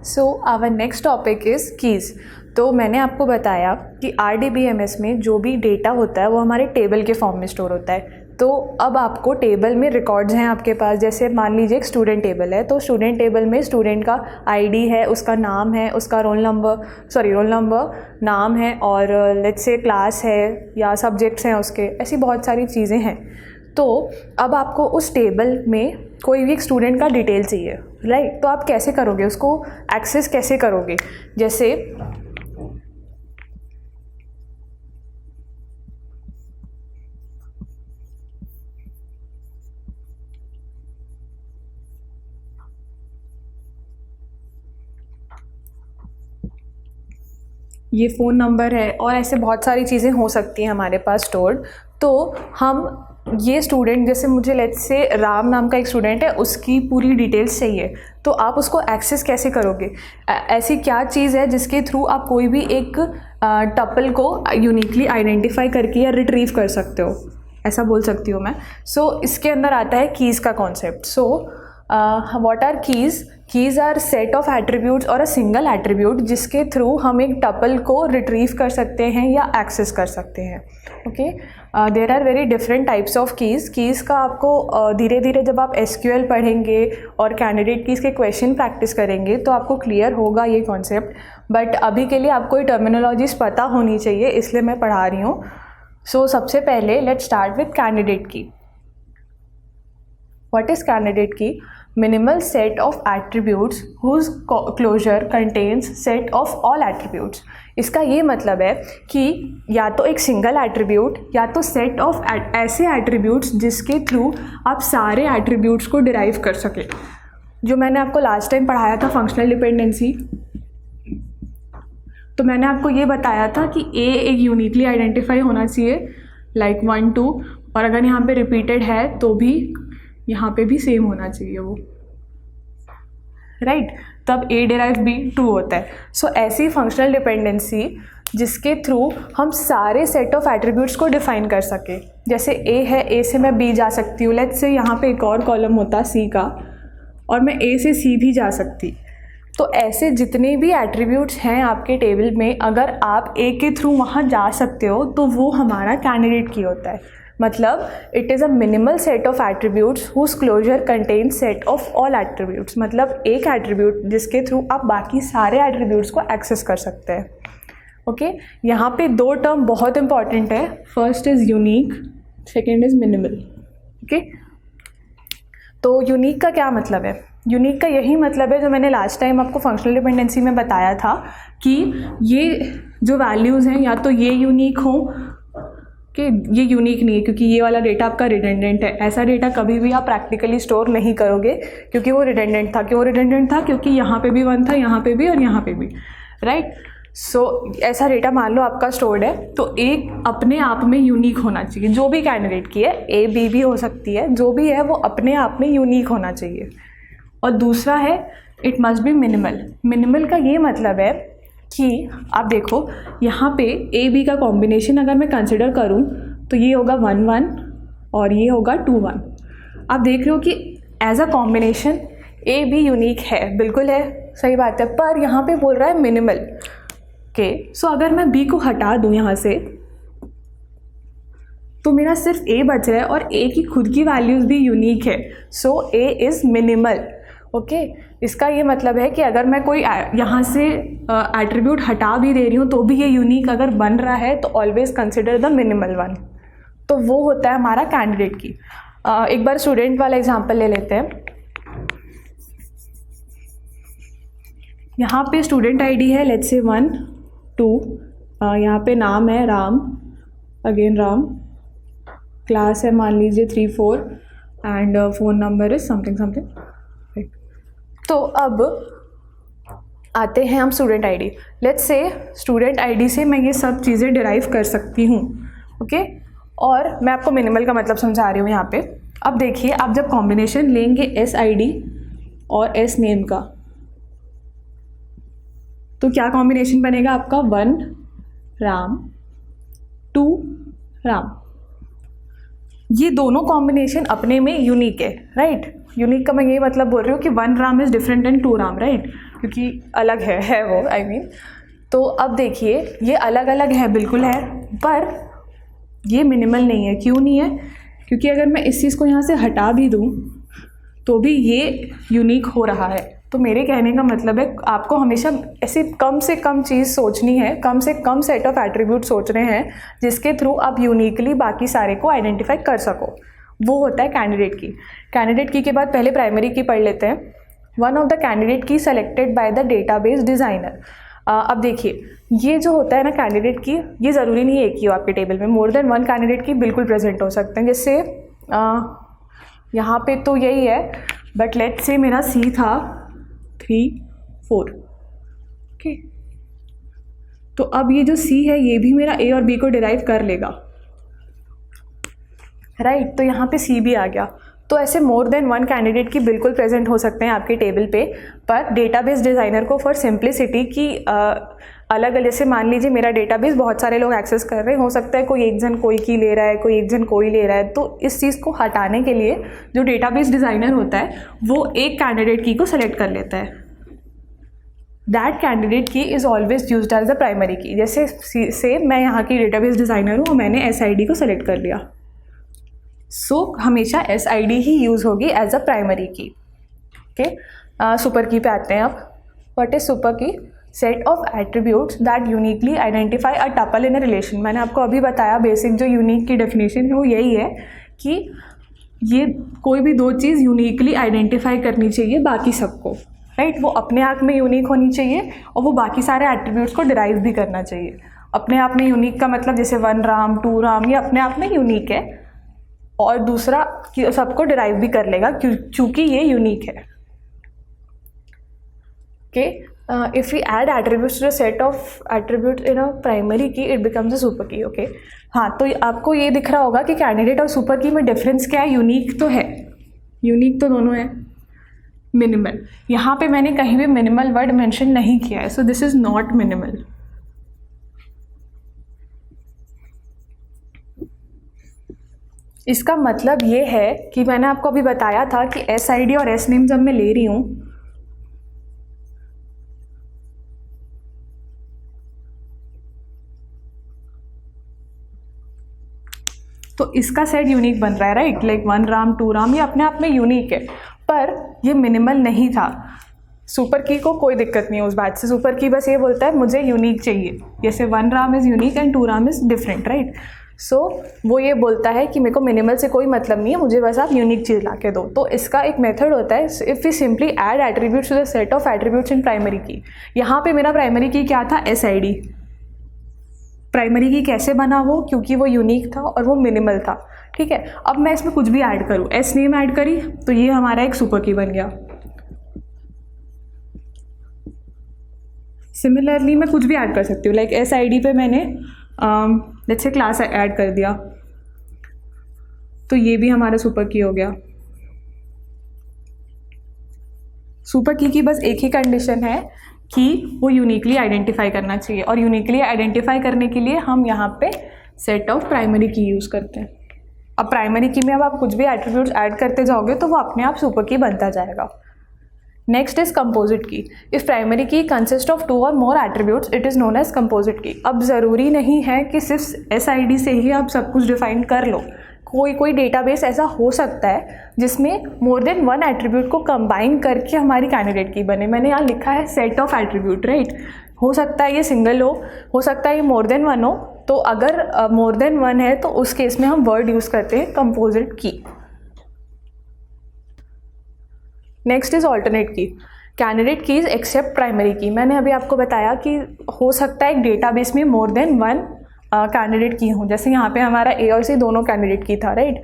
So our next topic is keys. तो मैंने आपको बताया कि RDBMS में जो भी डेटा होता है वो हमारे टेबल के फॉर्म में स्टोर होता है। तो अब आपको टेबल में रिकॉर्ड्स हैं आपके पास, जैसे मान लीजिए एक स्टूडेंट टेबल है, तो स्टूडेंट टेबल में स्टूडेंट का ID है, उसका नाम है, उसका रोल नंबर नाम है, और लेट्स से क्लास है या सब्जेक्ट्स हैं उसके, ऐसी बहुत सारी चीज़ें हैं। तो अब आपको उस टेबल में कोई भी एक स्टूडेंट का डिटेल चाहिए, राइट? तो आप कैसे करोगे, उसको एक्सेस कैसे करोगे? जैसे ये फ़ोन नंबर है और ऐसे बहुत सारी चीज़ें हो सकती हैं हमारे पास स्टोर्ड। तो हम ये स्टूडेंट, जैसे मुझे लेट्स से राम नाम का एक स्टूडेंट है, उसकी पूरी डिटेल्स चाहिए, तो आप उसको एक्सेस कैसे करोगे? ऐसी क्या चीज़ है जिसके थ्रू आप कोई भी एक टपल को यूनिकली आइडेंटिफाई करके या रिट्रीव कर सकते हो, ऐसा बोल सकती हूँ मैं। सो इसके अंदर आता है कीज़ का concept. So what are keys? Keys are set of attributes और अ सिंगल एट्रीब्यूट जिसके थ्रू हम एक टपल को रिट्रीव कर सकते हैं या एक्सेस कर सकते हैं। Okay, there are very different types of keys. Keys का आपको धीरे धीरे जब आप SQL पढ़ेंगे और कैंडिडेट कीज़ के क्वेश्चन प्रैक्टिस करेंगे तो आपको क्लियर होगा ये कॉन्सेप्ट, बट अभी के लिए आपको ये टर्मिनोलॉजीज पता होनी चाहिए, इसलिए मैं पढ़ा रही हूँ। सो सबसे पहले लेट्स स्टार्ट विथ कैंडिडेट की। What is candidate key? Minimal set of attributes whose closure contains set of all attributes. इसका ये मतलब है कि या तो एक सिंगल एट्रीब्यूट या तो सेट ऑफ ऐसे एट्रीब्यूट्स जिसके थ्रू आप सारे एट्रीब्यूट्स को डिराइव कर सके। जो मैंने आपको लास्ट टाइम पढ़ाया था फंक्शनल डिपेंडेंसी, तो मैंने आपको ये बताया था कि A एक यूनिकली आइडेंटिफाई होना चाहिए, लाइक 1 2, और अगर यहाँ पे रिपीटेड है तो भी यहाँ पे भी सेम होना चाहिए वो, राइट? तब A डिराइव B ट्रू होता है। सो ऐसी फंक्शनल डिपेंडेंसी जिसके थ्रू हम सारे सेट ऑफ एट्रीब्यूट्स को डिफाइन कर सके। जैसे A है, A से मैं B जा सकती हूँ, लेट्स से यहाँ पे एक और कॉलम होता C का, और मैं A से C भी जा सकती। तो ऐसे जितने भी एट्रीब्यूट्स हैं आपके टेबल में, अगर आप A के थ्रू वहाँ जा सकते हो तो वो हमारा कैंडिडेट की होता है। मतलब it is a minimal set of attributes whose closure contain set of all attributes. मतलब एक एट्रीब्यूट जिसके थ्रू आप बाकी सारे एट्रीब्यूट्स को एक्सेस कर सकते हैं। ओके, यहाँ पे दो टर्म बहुत इंपॉर्टेंट है, first is unique, second is minimal. Okay, तो यूनिक का क्या मतलब है? यूनिक का यही मतलब है जो मैंने लास्ट टाइम आपको फंक्शनल डिपेंडेंसी में बताया था कि ये जो वैल्यूज़ हैं या तो ये यूनिक हो कि ये यूनिक नहीं है क्योंकि ये वाला डेटा आपका रिडेंडेंट है। ऐसा डेटा कभी भी आप प्रैक्टिकली स्टोर नहीं करोगे क्योंकि वो रिडेंडेंट था। क्यों रिडेंडेंट था? क्योंकि यहाँ पे भी 1 था, यहाँ पे भी और यहाँ पे भी, राइट? सो ऐसा डेटा मान लो आपका स्टोर्ड है, तो एक अपने आप में यूनिक होना चाहिए। जो भी कैंडिडेट की है, A B भी हो सकती है, जो भी है वो अपने आप में यूनिक होना चाहिए। और दूसरा है it must be minimal. Minimal का ये मतलब है कि आप देखो यहाँ पे A B का कॉम्बिनेशन अगर मैं कंसिडर करूँ तो ये होगा 1 1 और ये होगा 2 1। आप देख रहे हो कि as a combination A B unique है, बिल्कुल है, सही बात है, पर यहाँ पे बोल रहा है मिनिमल। ओके, सो अगर मैं B को हटा दूँ यहाँ से तो मेरा सिर्फ A बच रहा है और A की खुद की वैल्यूज़ भी यूनिक है। सो A इज़ मिनिमल। ओके, इसका ये मतलब है कि अगर मैं कोई यहाँ से एट्रीब्यूट हटा भी दे रही हूँ तो भी ये यूनिक अगर बन रहा है तो always consider the minimal one. तो वो होता है हमारा कैंडिडेट की। एक बार स्टूडेंट वाला एग्जांपल ले लेते हैं। यहाँ पे स्टूडेंट ID है लेट्स से 1 2, यहाँ पे नाम है राम, अगेन राम, क्लास है मान लीजिए 3 4 and phone number is something something. तो अब आते हैं हम student ID। Let's say student ID से मैं ये सब चीज़ें डिराइव कर सकती हूँ। ओके, और मैं आपको मिनिमल का मतलब समझा रही हूँ यहाँ पे। अब देखिए, आप जब कॉम्बिनेशन लेंगे SID और S नेम का तो क्या कॉम्बिनेशन बनेगा आपका? 1 राम 2 राम। ये दोनों कॉम्बिनेशन अपने में यूनिक है, राइट? यूनिक का मैं यही मतलब बोल रही हूँ कि 1 Ram is different and 2 Ram, right? क्योंकि अलग है वो आई मीन। तो अब देखिए ये अलग अलग है, बिल्कुल है, पर ये मिनिमल नहीं है। क्यों नहीं है? क्योंकि अगर मैं इस चीज़ को यहाँ से हटा भी दूँ तो भी ये यूनिक हो रहा है। तो मेरे कहने का मतलब है आपको हमेशा ऐसे कम से कम चीज़ सोचनी है, कम से कम सेट ऑफ एट्रीब्यूट सोचने हैं जिसके थ्रू आप यूनिकली बाकी सारे को आइडेंटिफाई कर सको। वो होता है कैंडिडेट की। कैंडिडेट की के बाद पहले प्राइमरी की पढ़ लेते हैं। वन ऑफ द कैंडिडेट की selected by the database designer. अब देखिए ये जो होता है ना कैंडिडेट की, ये ज़रूरी नहीं है एक ही हो आपके टेबल में, मोर देन वन कैंडिडेट की बिल्कुल प्रेजेंट हो सकते हैं। जैसे यहाँ पे तो यही है, बट लेट से मेरा सी था 3 4, ओके। तो अब ये जो सी है ये भी मेरा ए और बी को डिराइव कर लेगा, राइट। तो यहाँ पे सी भी आ गया। तो ऐसे मोर देन वन कैंडिडेट की बिल्कुल प्रेजेंट हो सकते हैं आपके टेबल पे, पर डेटाबेस डिज़ाइनर को फॉर सिंप्लिसिटी की अलग अलग, जैसे मान लीजिए मेरा डेटाबेस बहुत सारे लोग एक्सेस कर रहे हैं, हो सकता है कोई एक जन कोई की ले रहा है, कोई एक जन कोई ले रहा है। तो इस चीज़ को हटाने के लिए जो डेटाबेस डिज़ाइनर होता है वो एक कैंडिडेट की को सेलेक्ट कर लेता है। That candidate key is always used as the primary key. जैसे से मैं यहाँ की डेटाबेस डिज़ाइनर हूँ, मैंने SID को सेलेक्ट कर लिया, सो हमेशा SID ही यूज़ होगी as a primary key, okay. Super की पे आते हैं अब। व्हाट इज सुपर की? Set of attributes that uniquely identify a tuple in a relation. मैंने आपको अभी बताया बेसिक जो यूनिक की डेफिनेशन है वो यही है कि ये कोई भी दो चीज़ यूनिकली आइडेंटिफाई करनी चाहिए बाकी सबको, राइट। वो अपने आप में यूनिक होनी चाहिए और वो बाकी सारे एट्रीब्यूट्स को डिराइव भी करना चाहिए। अपने आप में यूनिक का मतलब जैसे 1 राम 2 राम, ये अपने आप में यूनिक है और दूसरा सबको डिराइव भी कर लेगा क्योंकि ये यूनिक है, okay. If we add attributes to the set of attributes in a primary key, it becomes a super key, okay. हाँ, तो आपको ये दिख रहा होगा कि कैंडिडेट और सुपर की में डिफरेंस क्या है? यूनिक तो है, यूनिक तो दोनों है। मिनिमल, यहाँ पे मैंने कहीं भी मिनिमल वर्ड मेंशन नहीं किया है, so this is not minimal. इसका मतलब ये है कि मैंने आपको अभी बताया था कि SID और SNAME जब मैं ले रही हूँ तो इसका सेट यूनिक बन रहा है, राइट। लाइक 1 राम 2 राम ये अपने आप में यूनिक है, पर ये मिनिमल नहीं था। सुपर की को कोई दिक्कत नहीं है उस बात से। सुपर की बस ये बोलता है मुझे यूनिक चाहिए, जैसे 1 Ram is unique and 2 Ram is different, right. So वो ये बोलता है कि मेरे को मिनिमल से कोई मतलब नहीं है, मुझे बस आप यूनिक चीज़ ला के दो। तो इसका एक मेथड होता है, if we simply add attributes to the set of attributes in primary key. यहाँ पे मेरा प्राइमरी की क्या था? SID। प्राइमरी की कैसे बना वो? क्योंकि वो यूनिक था और वो मिनिमल था, ठीक है। अब मैं इसमें कुछ भी ऐड करूँ, SNAME ऐड करी तो ये हमारा एक सुपर की बन गया। सिमिलरली मैं कुछ भी ऐड कर सकती हूँ, लाइक SID पे मैंने लेट्स से क्लास ऐड कर दिया तो ये भी हमारा सुपर की हो गया। सुपर की बस एक ही कंडीशन है कि वो यूनिकली आइडेंटिफाई करना चाहिए, और यूनिकली आइडेंटिफाई करने के लिए हम यहाँ पे सेट ऑफ प्राइमरी की यूज़ करते हैं। अब प्राइमरी की में अब आप कुछ भी एट्रीब्यूट्स ऐड करते जाओगे तो वो अपने आप सुपर की बनता जाएगा। Next is composite key. If primary key consist of 2 और more attributes, it is known as composite key. अब ज़रूरी नहीं है कि सिर्फ SID से ही आप सब कुछ डिफाइन कर लो। कोई डेटाबेस ऐसा हो सकता है जिसमें मोर देन 1 एट्रीब्यूट को कंबाइन करके हमारी कैंडिडेट की बने। मैंने यहाँ लिखा है सेट ऑफ एट्रीब्यूट, राइट। हो सकता है ये सिंगल हो सकता है ये मोर देन 1 हो। तो अगर मोर देन 1 है तो उस केस में हम वर्ड यूज़ करते हैं composite key. Next is alternate की। कैंडिडेट कीज एक्सेप्ट प्राइमरी की। मैंने अभी आपको बताया कि हो सकता है एक डेटाबेस में मोर देन 1 कैंडिडेट की हूँ, जैसे यहाँ पे हमारा A और C दोनों कैंडिडेट की था, राइट।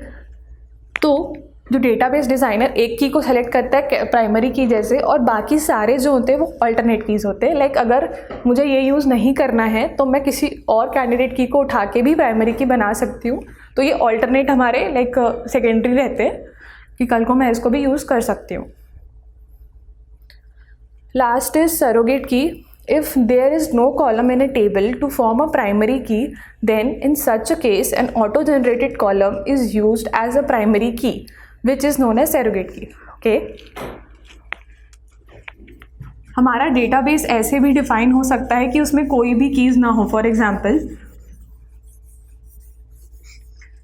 तो जो डेटाबेस डिज़ाइनर एक की को सेलेक्ट करता है प्राइमरी की जैसे, और बाकी सारे जो होते हैं वो अल्टरनेट कीज़ होते हैं। लाइक अगर मुझे ये यूज़ नहीं करना है तो मैं किसी और कैंडिडेट की को उठा के भी प्राइमरी की बना सकती हूँ। तो ये अल्टरनेट हमारे लाइक सेकेंडरी रहते हैं कि कल को मैं इसको भी यूज़ कर सकती हूँ। लास्ट इज सरोगेट की। If there is no column in a table to form a primary key, then in such a case an auto-generated column is used as a primary key, which is known as surrogate key. Okay. हमारा database ऐसे भी define हो सकता है कि उसमें कोई भी कीज़ ना हो। फॉर एग्जांपल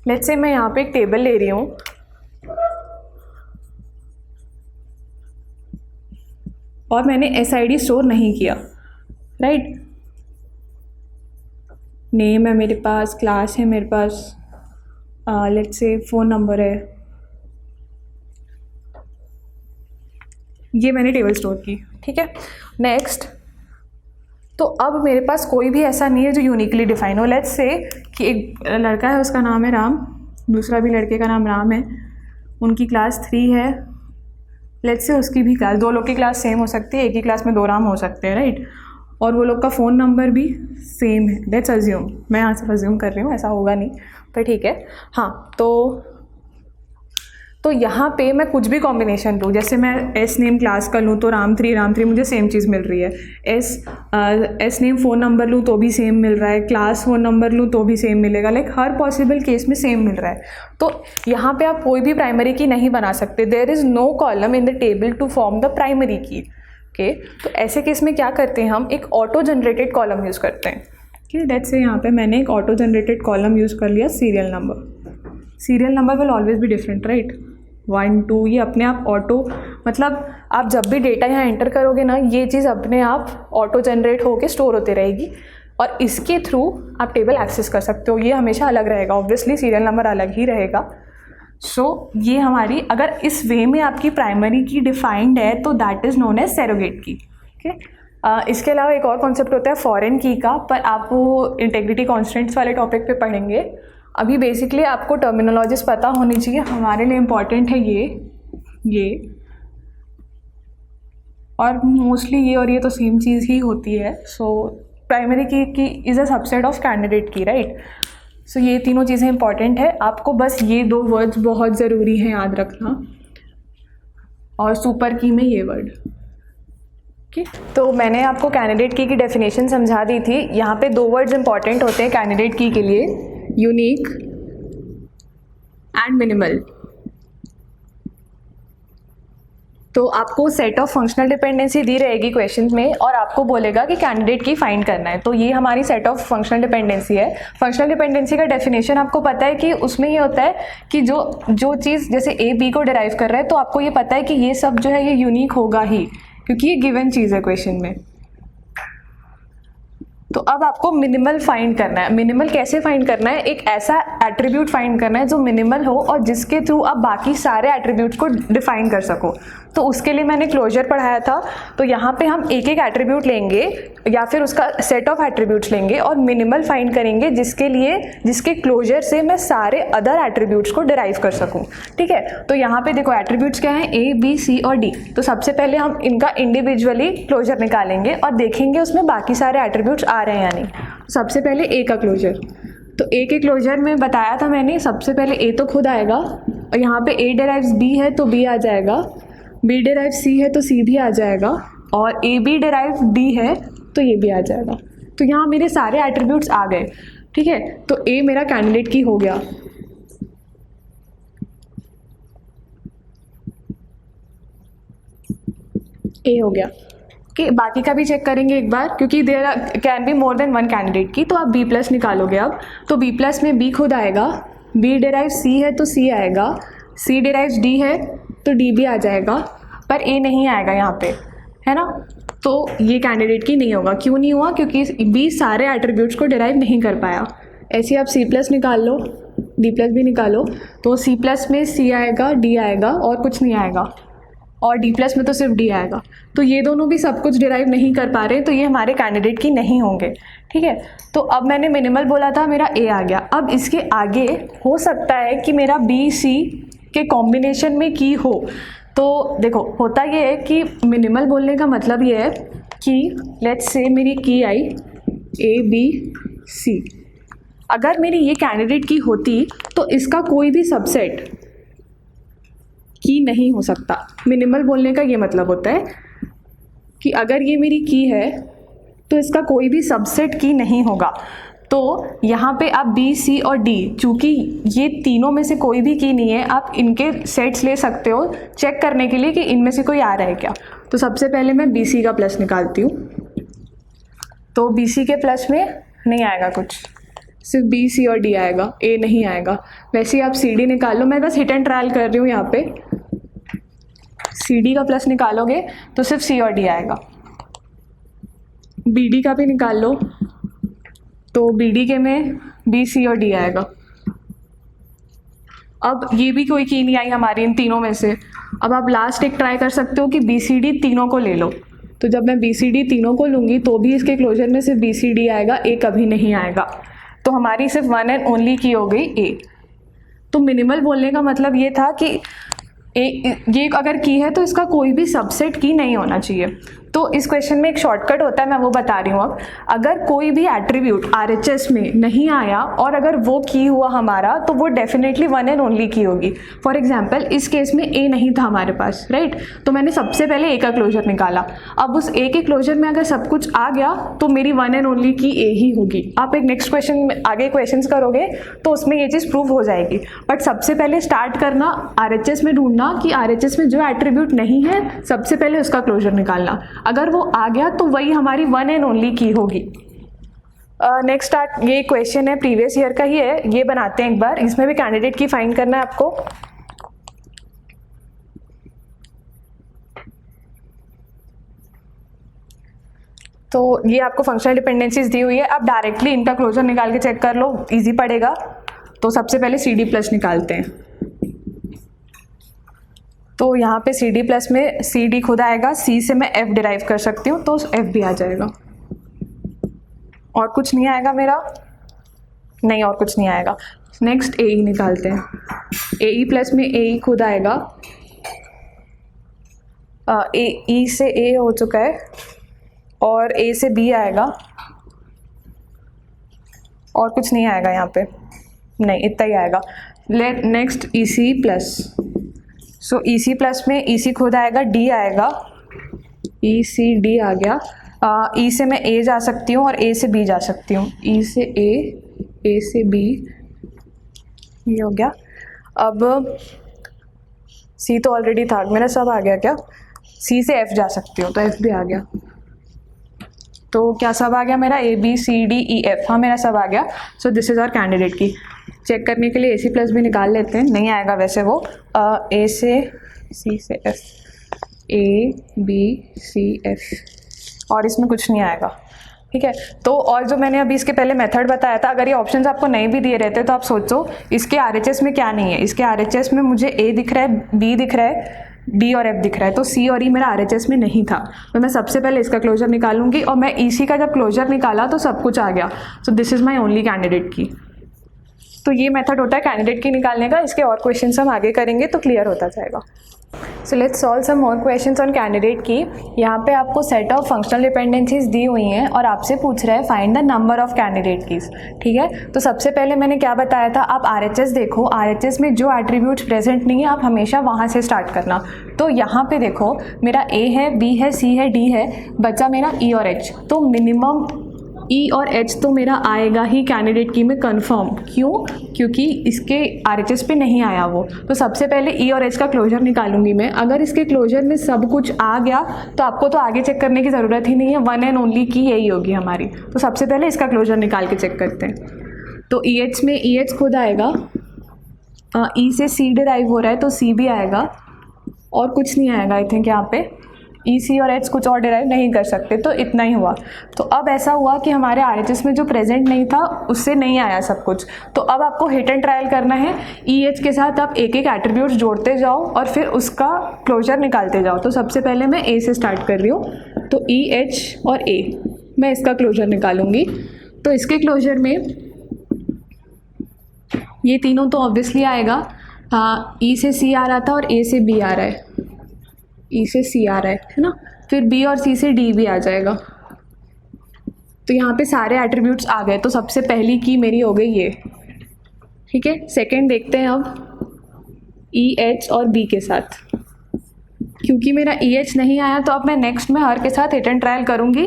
लेट्स से मैं यहाँ पे एक टेबल ले रही हूँ और मैंने SID स्टोर नहीं किया, राइट। नेम है मेरे पास, क्लास है मेरे पास, लेट्स से फ़ोन नंबर है, ये मैंने टेबल स्टोर की, ठीक है। नेक्स्ट, तो अब मेरे पास कोई भी ऐसा नहीं है जो यूनिकली डिफाइन हो। लेट्स से कि एक लड़का है, उसका नाम है राम, दूसरा भी लड़के का नाम राम है, उनकी क्लास 3 है। लेट्स से उसकी भी क्लास, दो लोग की क्लास सेम हो सकती है, एक ही क्लास में 2 राम हो सकते हैं, राइट। और वो लोग का फ़ोन नंबर भी सेम है। लेट्स अज्यूम, मैं यहाँ से अज्यूम कर रही हूँ, ऐसा होगा नहीं पर ठीक है। हाँ, तो यहाँ पे मैं कुछ भी कॉम्बिनेशन लूँ, जैसे मैं एस नेम क्लास का लूँ तो राम 3 मुझे सेम चीज़ मिल रही है। एस नेम फ़ोन नंबर लूँ तो भी सेम मिल रहा है, क्लास फ़ोन नंबर लूँ तो भी सेम मिलेगा, लाइक हर पॉसिबल केस में सेम मिल रहा है। तो यहाँ पे आप कोई भी प्राइमरी की नहीं बना सकते। There is no column in the table to form the primary key. Okay, तो ऐसे केस में क्या करते हैं, हम एक ऑटो जनरेटेड कॉलम यूज़ करते हैं। ठीक है, लेट्स से यहाँ पे मैंने एक ऑटो जनरेटेड कॉलम यूज़ कर लिया, serial number will always be different, right. 1 2 ये अपने आप ऑटो, मतलब आप जब भी डेटा यहाँ एंटर करोगे ना, ये चीज़ अपने आप ऑटो जनरेट होके स्टोर होते रहेगी और इसके थ्रू आप टेबल एक्सेस कर सकते हो। ये हमेशा अलग रहेगा, ऑब्वियसली सीरियल नंबर अलग ही रहेगा। सो ये हमारी, अगर इस वे में आपकी प्राइमरी की डिफाइंड है तो that is known as surrogate key. Okay, इसके अलावा एक और कॉन्सेप्ट होता है फॉरेन की का, पर आप वो इंटेग्रिटी कॉन्स्टेंट्स वाले टॉपिक पे पढ़ेंगे। अभी बेसिकली आपको टर्मिनोलॉजीज पता होनी चाहिए, हमारे लिए इम्पॉर्टेंट है ये और मोस्टली ये और ये तो सेम चीज़ ही होती है। सो प्राइमरी की is a subset of candidate की, राइट। सो ये तीनों चीज़ें इंपॉर्टेंट है, आपको बस ये 2 वर्ड्स बहुत ज़रूरी हैं याद रखना, और सुपर की में ये वर्ड। तो मैंने आपको कैंडिडेट की डेफिनेशन समझा दी थी। यहाँ पे 2 वर्ड्स इंपॉर्टेंट होते हैं कैंडिडेट की के लिए, यूनिक एंड मिनिमल। तो आपको सेट ऑफ फंक्शनल डिपेंडेंसी दी रहेगी क्वेश्चन में और आपको बोलेगा कि कैंडिडेट की फाइंड करना है। तो ये हमारी सेट ऑफ फंक्शनल डिपेंडेंसी है। फंक्शनल डिपेंडेंसी का डेफिनेशन आपको पता है कि उसमें ये होता है कि जो चीज़ जैसे ए बी को डिराइव कर रहा है, तो आपको ये पता है कि ये सब जो है ये यूनिक होगा ही, क्योंकि ये गिवन चीज़ है क्वेश्चन में। तो अब आपको मिनिमल फाइंड करना है। मिनिमल कैसे फाइंड करना है, एक ऐसा एट्रीब्यूट फाइंड करना है जो मिनिमल हो और जिसके थ्रू आप बाकी सारे एट्रीब्यूट्स को डिफाइन कर सको। तो उसके लिए मैंने क्लोजर पढ़ाया था। तो यहाँ पे हम एक एक एट्रीब्यूट लेंगे या फिर उसका सेट ऑफ एट्रीब्यूट्स लेंगे और मिनिमल फाइंड करेंगे, जिसके क्लोजर से मैं सारे अदर एट्रीब्यूट्स को डिराइव कर सकूँ। ठीक है, तो यहाँ पे देखो एट्रीब्यूट्स क्या हैं, ए बी सी और डी। तो सबसे पहले हम इनका इंडिविजुअली क्लोजर निकालेंगे और देखेंगे उसमें बाकी सारे एट्रीब्यूट्स आ रहे हैं या नहीं। सबसे पहले ए का क्लोजर, तो ए के क्लोजर में बताया था मैंने, सबसे पहले ए तो खुद आएगा और यहाँ पे ए डिराइव्स बी है तो बी आ जाएगा, बी डिराइव सी है तो सी भी आ जाएगा, और ए बी डिराइव डी है तो ये भी आ जाएगा। तो यहाँ मेरे सारे एट्रीब्यूट्स आ गए। ठीक है, तो ए मेरा कैंडिडेट की हो गया। ए हो गया कि बाकी का भी चेक करेंगे एक बार, क्योंकि there can be more than 1 candidate key. तो आप बी प्लस निकालोगे अब, तो बी प्लस में बी खुद आएगा, बी डिराइव सी है तो सी आएगा, सी डिराइव डी है तो डी भी आ जाएगा, पर ए नहीं आएगा यहाँ पे, है ना। तो ये कैंडिडेट की नहीं होगा। क्यों नहीं हुआ, क्योंकि बी सारे एट्रीब्यूट्स को डिराइव नहीं कर पाया। ऐसे आप सी प्लस निकाल लो, डी प्लस भी निकालो, तो सी प्लस में सी आएगा, डी आएगा और कुछ नहीं आएगा, और डी प्लस में तो सिर्फ डी आएगा। तो ये दोनों भी सब कुछ डिराइव नहीं कर पा रहे, तो ये हमारे कैंडिडेट की नहीं होंगे। ठीक है, तो अब मैंने मिनिमल बोला था, मेरा ए आ गया। अब इसके आगे हो सकता है कि मेरा बी सी के कॉम्बिनेशन में की हो। तो देखो होता ये है कि मिनिमल बोलने का मतलब ये है कि लेट्स से मेरी की आई ए बी सी, अगर मेरी ये कैंडिडेट की होती तो इसका कोई भी सबसेट की नहीं हो सकता। मिनिमल बोलने का ये मतलब होता है कि अगर ये मेरी की है तो इसका कोई भी सबसेट की नहीं होगा। तो यहाँ पे आप बी, सी और डी, चूँकि ये तीनों में से कोई भी की नहीं है, आप इनके सेट्स ले सकते हो चेक करने के लिए कि इनमें से कोई आ रहा है क्या। तो सबसे पहले मैं बी सी का प्लस निकालती हूँ। तो बी सी के प्लस में नहीं आएगा कुछ, सिर्फ बी, सी और डी आएगा, ए नहीं आएगा। वैसे ही आप सी डी निकाल लो, मैं बस हिट एंड ट्रायल कर रही हूँ यहाँ पे। सी डी का प्लस निकालोगे तो सिर्फ सी और डी आएगा। बी डी का भी निकाल लो तो बी डी के में बी, सी और डी आएगा। अब ये भी कोई की नहीं आई हमारी इन तीनों में से। अब आप लास्ट एक ट्राई कर सकते हो कि बी सी डी तीनों को ले लो। तो जब मैं बी सी डी तीनों को लूँगी तो भी इसके क्लोजर में सिर्फ बी सी डी आएगा, ए कभी नहीं आएगा। तो हमारी सिर्फ वन एंड ओनली की हो गई ए। तो मिनिमल बोलने का मतलब ये था कि ये अगर की है तो इसका कोई भी सबसेट की नहीं होना चाहिए। तो इस क्वेश्चन में एक शॉर्टकट होता है, मैं वो बता रही हूँ अब। अगर कोई भी एट्रीब्यूट आरएचएस में नहीं आया और अगर वो की हुआ हमारा, तो वो डेफिनेटली वन एंड ओनली की होगी। फॉर एग्जांपल इस केस में ए नहीं था हमारे पास, राइट, तो मैंने सबसे पहले ए का क्लोजर निकाला। अब उस ए के क्लोजर में अगर सब कुछ आ गया तो मेरी वन एंड ओनली की ए ही होगी। आप एक नेक्स्ट क्वेश्चन में आगे क्वेश्चन करोगे तो उसमें ये चीज़ प्रूव हो जाएगी। बट सबसे पहले स्टार्ट करना आरएचएस में ढूंढना कि आरएचएस में जो एट्रीब्यूट नहीं है सबसे पहले उसका क्लोजर निकालना। अगर वो आ गया तो वही हमारी वन एंड ओनली की होगी। नेक्स्ट ये क्वेश्चन है, प्रीवियस ईयर का ही है, ये बनाते हैं एक बार। इसमें भी कैंडिडेट की फाइंड करना है आपको। तो ये आपको फंक्शनल डिपेंडेंसीज दी हुई है, आप डायरेक्टली इनका क्लोजर निकाल के चेक कर लो, इजी पड़ेगा। तो सबसे पहले सी डी प्लस निकालते हैं। तो यहाँ पे सी डी प्लस में सी डी खुद आएगा, सी से मैं एफ डिराइव कर सकती हूँ तो एफ भी आ जाएगा। और कुछ नहीं आएगा मेरा, नहीं और कुछ नहीं आएगा। नेक्स्ट ए ई निकालते हैं। ए ई प्लस में ए ई खुद आएगा, ए ई से ए हो चुका है और ए से बी आएगा और कुछ नहीं आएगा यहाँ पे, नहीं इतना ही आएगा। नेक्स्ट ई सी प्लस, सो ई सी प्लस में ई सी खुद आएगा, डी आएगा, ई सी डी आ गया। ई से मैं ए जा सकती हूँ और ए से बी जा सकती हूँ, ई से ए से बी, ये हो गया। अब सी तो ऑलरेडी था मेरा, सब आ गया क्या? सी से एफ जा सकती हूँ तो एफ भी आ गया। तो क्या सब आ गया मेरा? A B C D E F, हाँ मेरा सब आ गया। So this is our candidate key. Check करने के लिए ए सी प्लस भी निकाल लेते हैं, नहीं आएगा वैसे वो। ए से सी से F, A B C F, और इसमें कुछ नहीं आएगा, ठीक है। तो और जो मैंने अभी इसके पहले मेथड बताया था, अगर ये ऑप्शंस आपको नहीं भी दिए रहते तो आप सोचो इसके आरएचएस में क्या नहीं है। इसके आरएचएस में मुझे ए दिख रहा है, बी दिख रहा है, डी और एफ दिख रहा है, तो सी और ई मेरा आरएचएस में नहीं था। तो मैं सबसे पहले इसका क्लोजर निकालूंगी और मैं ईसी का जब क्लोजर निकाला तो सब कुछ आ गया। So this is my only candidate key. तो ये मेथड होता है कैंडिडेट की निकालने का। इसके और क्वेश्चंस हम आगे करेंगे तो क्लियर होता जाएगा। So let's solve some more questions on candidate key. यहाँ पे आपको सेट ऑफ फंक्शनल डिपेंडेंसीज दी हुई हैं और आपसे पूछ रहा है find the number of candidate keys, ठीक है। तो सबसे पहले मैंने क्या बताया था, आप आरएचएस देखो, आरएचएस में जो एट्रीब्यूट्स प्रेजेंट नहीं है आप हमेशा वहाँ से स्टार्ट करना। तो यहाँ पे देखो मेरा ए है, बी है, सी है, डी है, बचा मेरा ई और एच। तो मिनिमम ई और एच तो मेरा आएगा ही कैंडिडेट की में कंफर्म। क्यों? क्योंकि इसके आरएचएस पे नहीं आया वो। तो सबसे पहले ई और एच का क्लोजर निकालूंगी मैं। अगर इसके क्लोजर में सब कुछ आ गया तो आपको तो आगे चेक करने की ज़रूरत ही नहीं है, वन एंड ओनली की यही होगी हमारी। तो सबसे पहले इसका क्लोजर निकाल के चेक करते हैं। तो ई एच में ई एच खुद आएगा, ई से सी डिराइव हो रहा है तो सी भी आएगा और कुछ नहीं आएगा आई थिंक यहाँ पे। ई सी और एच कुछ और डिराइव नहीं कर सकते, तो इतना ही हुआ। तो अब ऐसा हुआ कि हमारे आरएचएस में जो प्रेजेंट नहीं था उससे नहीं आया सब कुछ। तो अब आपको हिट एंड ट्रायल करना है। ई एच के साथ आप एक एक एट्रीब्यूट्स जोड़ते जाओ और फिर उसका क्लोजर निकालते जाओ। तो सबसे पहले मैं ए से स्टार्ट कर रही हूँ। तो ई एच और ए, मैं इसका क्लोजर निकालूंगी। तो इसके क्लोजर में ये तीनों तो ऑब्वियसली आएगा। ई से सी आ रहा था और ए से बी आ रहा है, ई से सी आ रहा है ना, फिर बी और सी से डी भी आ जाएगा। तो यहाँ पे सारे एट्रीब्यूट्स आ गए। तो सबसे पहली की मेरी हो गई ये, ठीक है। सेकंड देखते हैं अब ई एच और बी के साथ। क्योंकि मेरा ई एच नहीं आया तो अब मैं नेक्स्ट में हर के साथ हिट एंड ट्रायल करूँगी।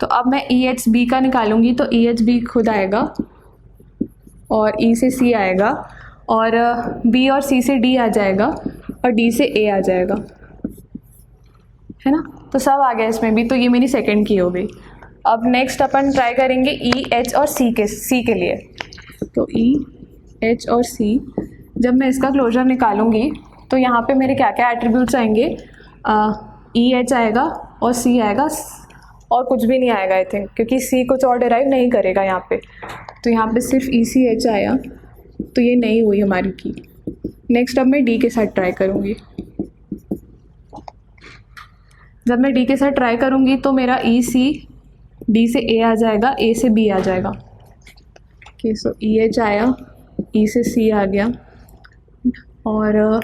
तो अब मैं ई एच बी का निकालूंगी तो ई एच बी खुद आएगा और ई से सी आएगा और बी और सी से डी आ जाएगा और डी से ए आ जाएगा, है ना। तो सब आ गया इसमें भी, तो ये मेरी सेकंड की हो गई। अब नेक्स्ट अपन ट्राई करेंगे ई एच और सी के लिए। तो ई एच और सी, जब मैं इसका क्लोजर निकालूंगी तो यहाँ पे मेरे क्या क्या एट्रीब्यूट्स आएंगे, ई एच आएगा और सी आएगा और कुछ भी नहीं आएगा आई थिंक, क्योंकि सी कुछ और डिराइव नहीं करेगा यहाँ पे। तो यहाँ पे सिर्फ ई सी एच आया, तो ये नहीं हुई हमारी की। नेक्स्ट अब मैं डी के साथ ट्राई करूँगी। जब मैं डी के साथ ट्राई करूँगी तो मेरा ई सी डी से ए आ जाएगा, ए से बी आ जाएगा। ओके, सो ई एच आया, ई से सी आ गया और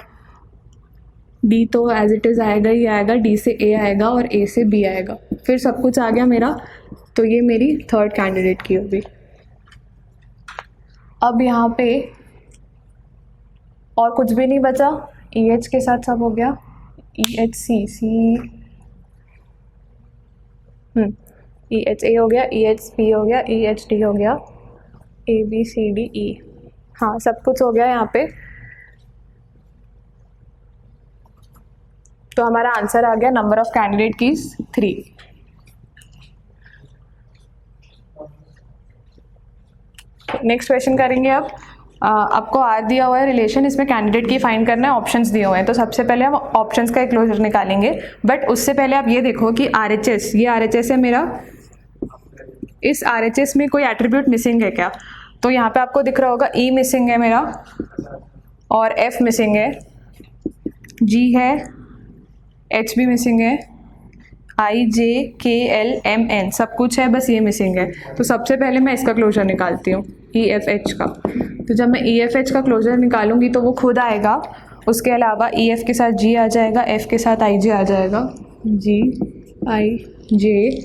डी तो एज इट इज़ आएगा ही आएगा, डी से ए आएगा और ए से बी आएगा, फिर सब कुछ आ गया मेरा। तो ये मेरी थर्ड कैंडिडेट की होगी। अब यहाँ पे और कुछ भी नहीं बचा, ई एच के साथ सब हो गया, E H C E H A हो गया, ई एच बी हो गया, ई एच डी हो गया, ए बी सी डी ई, हाँ सब कुछ हो गया यहाँ पे। तो हमारा आंसर आ गया number of candidate keys 3। Next question करेंगे अब। आपको आर दिया हुआ है रिलेशन, इसमें कैंडिडेट की फाइंड करना है, ऑप्शंस दिए हुए हैं। तो सबसे पहले हम ऑप्शंस का एक क्लोजर निकालेंगे, बट उससे पहले आप ये देखो कि आर एच एस, ये आर एच एस है मेरा, इस आर एच एस में कोई एट्रीब्यूट मिसिंग है क्या। तो यहाँ पे आपको दिख रहा होगा ई मिसिंग है मेरा और एफ मिसिंग है, जी है, एच भी मिसिंग है, आई जे के एल एम एन सब कुछ है, बस ये मिसिंग है। तो सबसे पहले मैं इसका क्लोजर निकालती हूँ ई एफ एच का। तो जब मैं ई एफ एच का क्लोजर निकालूंगी तो वो खुद आएगा, उसके अलावा ई एफ के साथ जी आ जाएगा, एफ के साथ आई जे आ जाएगा, जी आई जे,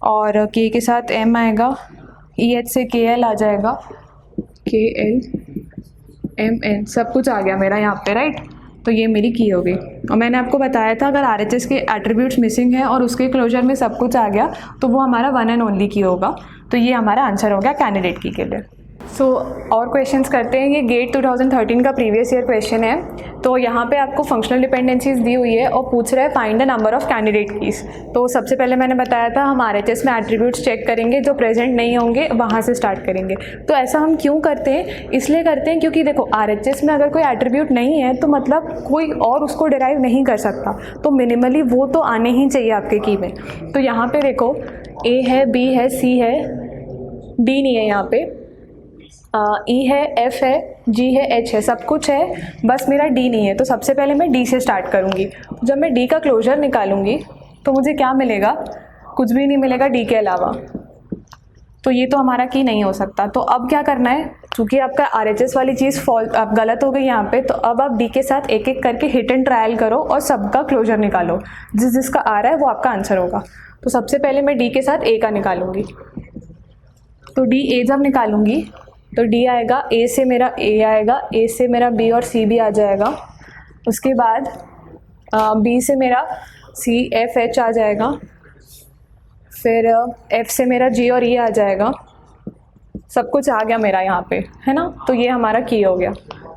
और के के साथ एम आएगा, ई एच से के एल आ जाएगा, के एल एम एन सब कुछ आ गया मेरा यहाँ पे, राइट। तो ये मेरी की हो गई। और मैंने आपको बताया था अगर आरएचएस के एट्रीब्यूट्स मिसिंग है और उसके क्लोजर में सब कुछ आ गया तो वो हमारा वन एंड ओनली की होगा। तो ये हमारा आंसर हो गया कैंडिडेट की के लिए। सो और क्वेश्चंस करते हैं। ये गेट 2013 का प्रीवियस ईयर क्वेश्चन है। तो यहाँ पे आपको फंक्शनल डिपेंडेंसीज दी हुई है और पूछ रहा है find the number of candidate keys. तो सबसे पहले मैंने बताया था हम आरएचएस में एट्रीब्यूट्स चेक करेंगे, जो प्रेजेंट नहीं होंगे वहाँ से स्टार्ट करेंगे। तो ऐसा हम क्यों करते हैं, इसलिए करते हैं क्योंकि देखो आरएचएस में अगर कोई एट्रीब्यूट नहीं है तो मतलब कोई और उसको डिराइव नहीं कर सकता, तो मिनिमली वो तो आने ही चाहिए आपके की में। तो यहाँ पे देखो ए है, बी है, सी है, डी नहीं है यहाँ पे, ई है, एफ है, जी है, एच है, सब कुछ है, बस मेरा डी नहीं है। तो सबसे पहले मैं डी से स्टार्ट करूँगी। जब मैं डी का क्लोजर निकालूंगी तो मुझे क्या मिलेगा, कुछ भी नहीं मिलेगा डी के अलावा। तो ये तो हमारा की नहीं हो सकता। तो अब क्या करना है, क्योंकि आपका आरएचएस वाली चीज़ अब गलत हो गई यहाँ पे, तो अब आप डी के साथ एक एक करके हिट एंड ट्रायल करो और सबका क्लोजर निकालो, जिसका आ रहा है वो आपका आंसर होगा। तो सबसे पहले मैं डी के साथ ए का निकालूंगी। तो डी ए जब निकालूंगी तो डी आएगा, ए से मेरा ए आएगा, ए से मेरा बी और सी भी आ जाएगा, उसके बाद बी से मेरा सी एफ एच आ जाएगा, फिर एफ से मेरा जी और ई आ जाएगा, सब कुछ आ गया मेरा यहाँ पे, है ना। तो ये हमारा की हो गया,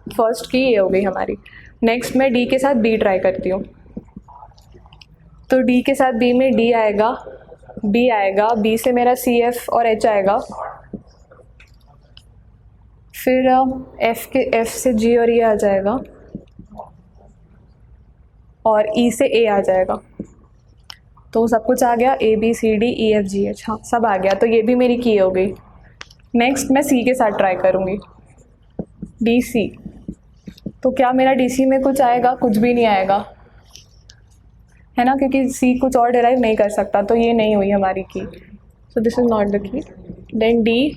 फर्स्ट की ये हो गई हमारी। नेक्स्ट मैं डी के साथ बी ट्राई करती हूँ। तो डी के साथ बी में डी आएगा, बी आएगा, बी से मेरा सी एफ और एच आएगा, फिर एफ से जी और ई आ जाएगा और ई से ए आ जाएगा। तो सब कुछ आ गया, A B C D E F G H, हाँ सब आ गया। तो ये भी मेरी की हो गई। नेक्स्ट मैं सी के साथ ट्राई करूँगी, डी सी। तो क्या मेरा डी सी में कुछ आएगा, कुछ भी नहीं आएगा, है ना, क्योंकि सी कुछ और डिराइव नहीं कर सकता। तो ये नहीं हुई हमारी key, so this is not the key. Then D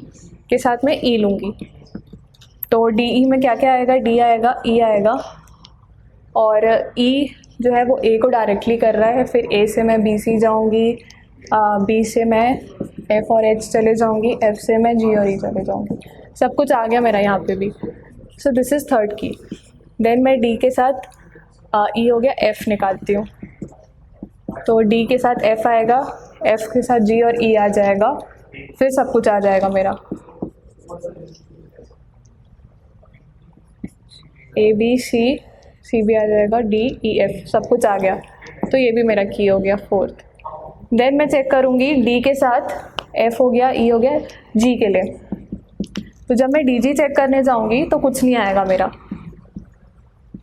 के साथ मैं ई लूँगी। तो डी ई में क्या क्या आएगा, डी आएगा, ई आएगा, और ई जो है वो ए को डायरेक्टली कर रहा है। फिर ए से मैं बी सी जाऊँगी, बी से मैं एफ और एच चले जाऊँगी, एफ से मैं जी और ई चले जाऊँगी। सब कुछ आ गया मेरा यहाँ पे भी। सो दिस इज़ थर्ड की। देन मैं डी के साथ ई हो गया, एफ़ निकालती हूँ। तो डी के साथ एफ़ आएगा, F के साथ G और E आ जाएगा, फिर सब कुछ आ जाएगा मेरा, A B C भी आ जाएगा, D E F सब कुछ आ गया। तो ये भी मेरा की हो गया 4th। देन मैं चेक करूँगी D के साथ F हो गया, E हो गया, G के लिए। तो जब मैं DG चेक करने जाऊँगी तो कुछ नहीं आएगा मेरा,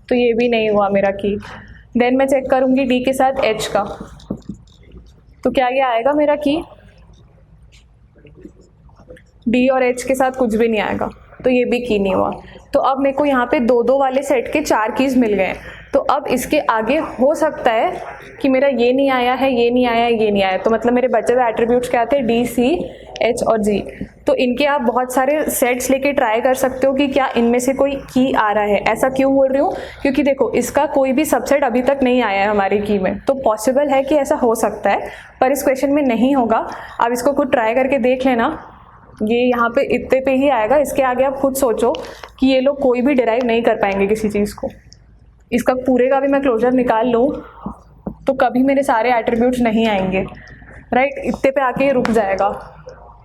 तो ये भी नहीं हुआ मेरा की। देन मैं चेक करूँगी D के साथ H का, तो क्या ये आएगा मेरा की? D और H के साथ कुछ भी नहीं आएगा, तो ये भी की नहीं हुआ। तो अब मेरे को यहाँ पे 2-2 वाले सेट के 4 कीज़ मिल गए। तो अब इसके आगे हो सकता है कि मेरा ये नहीं आया है, ये नहीं आया है, ये नहीं आया, तो मतलब मेरे बचे हुए एट्रीब्यूट्स क्या थे? D, C, H और G। तो इनके आप बहुत सारे सेट्स लेके ट्राई कर सकते हो कि क्या इनमें से कोई की आ रहा है। ऐसा क्यों बोल रही हूँ? क्योंकि देखो इसका कोई भी सबसेट अभी तक नहीं आया है हमारी की में, तो पॉसिबल है कि ऐसा हो सकता है, पर इस क्वेश्चन में नहीं होगा। आप इसको खुद ट्राई करके देख लेना, ये यहाँ पे इतने पे ही आएगा। इसके आगे आप खुद सोचो कि ये लोग कोई भी डिराइव नहीं कर पाएंगे किसी चीज़ को। इसका पूरे का भी मैं क्लोजर निकाल लूँ तो कभी मेरे सारे एट्रीब्यूट्स नहीं आएंगे, राइट? इतने पे आके ये रुक जाएगा,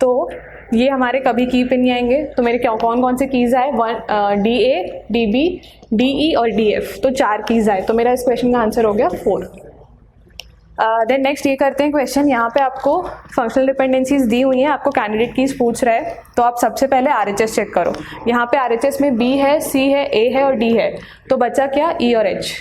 तो ये हमारे कभी की पे नहीं आएंगे। तो मेरे क्या कौन कौन से कीज़ आए? DA, DB, DE और DF, तो 4 कीज़ आए। तो मेरा इस क्वेश्चन का आंसर हो गया 4। देन नेक्स्ट ये करते हैं क्वेश्चन। यहाँ पे आपको फंक्शनल डिपेंडेंसीज दी हुई हैं, आपको कैंडिडेट कीज पूछ रहा है, तो आप सबसे पहले RHS चेक करो। यहाँ पे RHS में B है, C है, A है और D है, तो बचा क्या? E और H।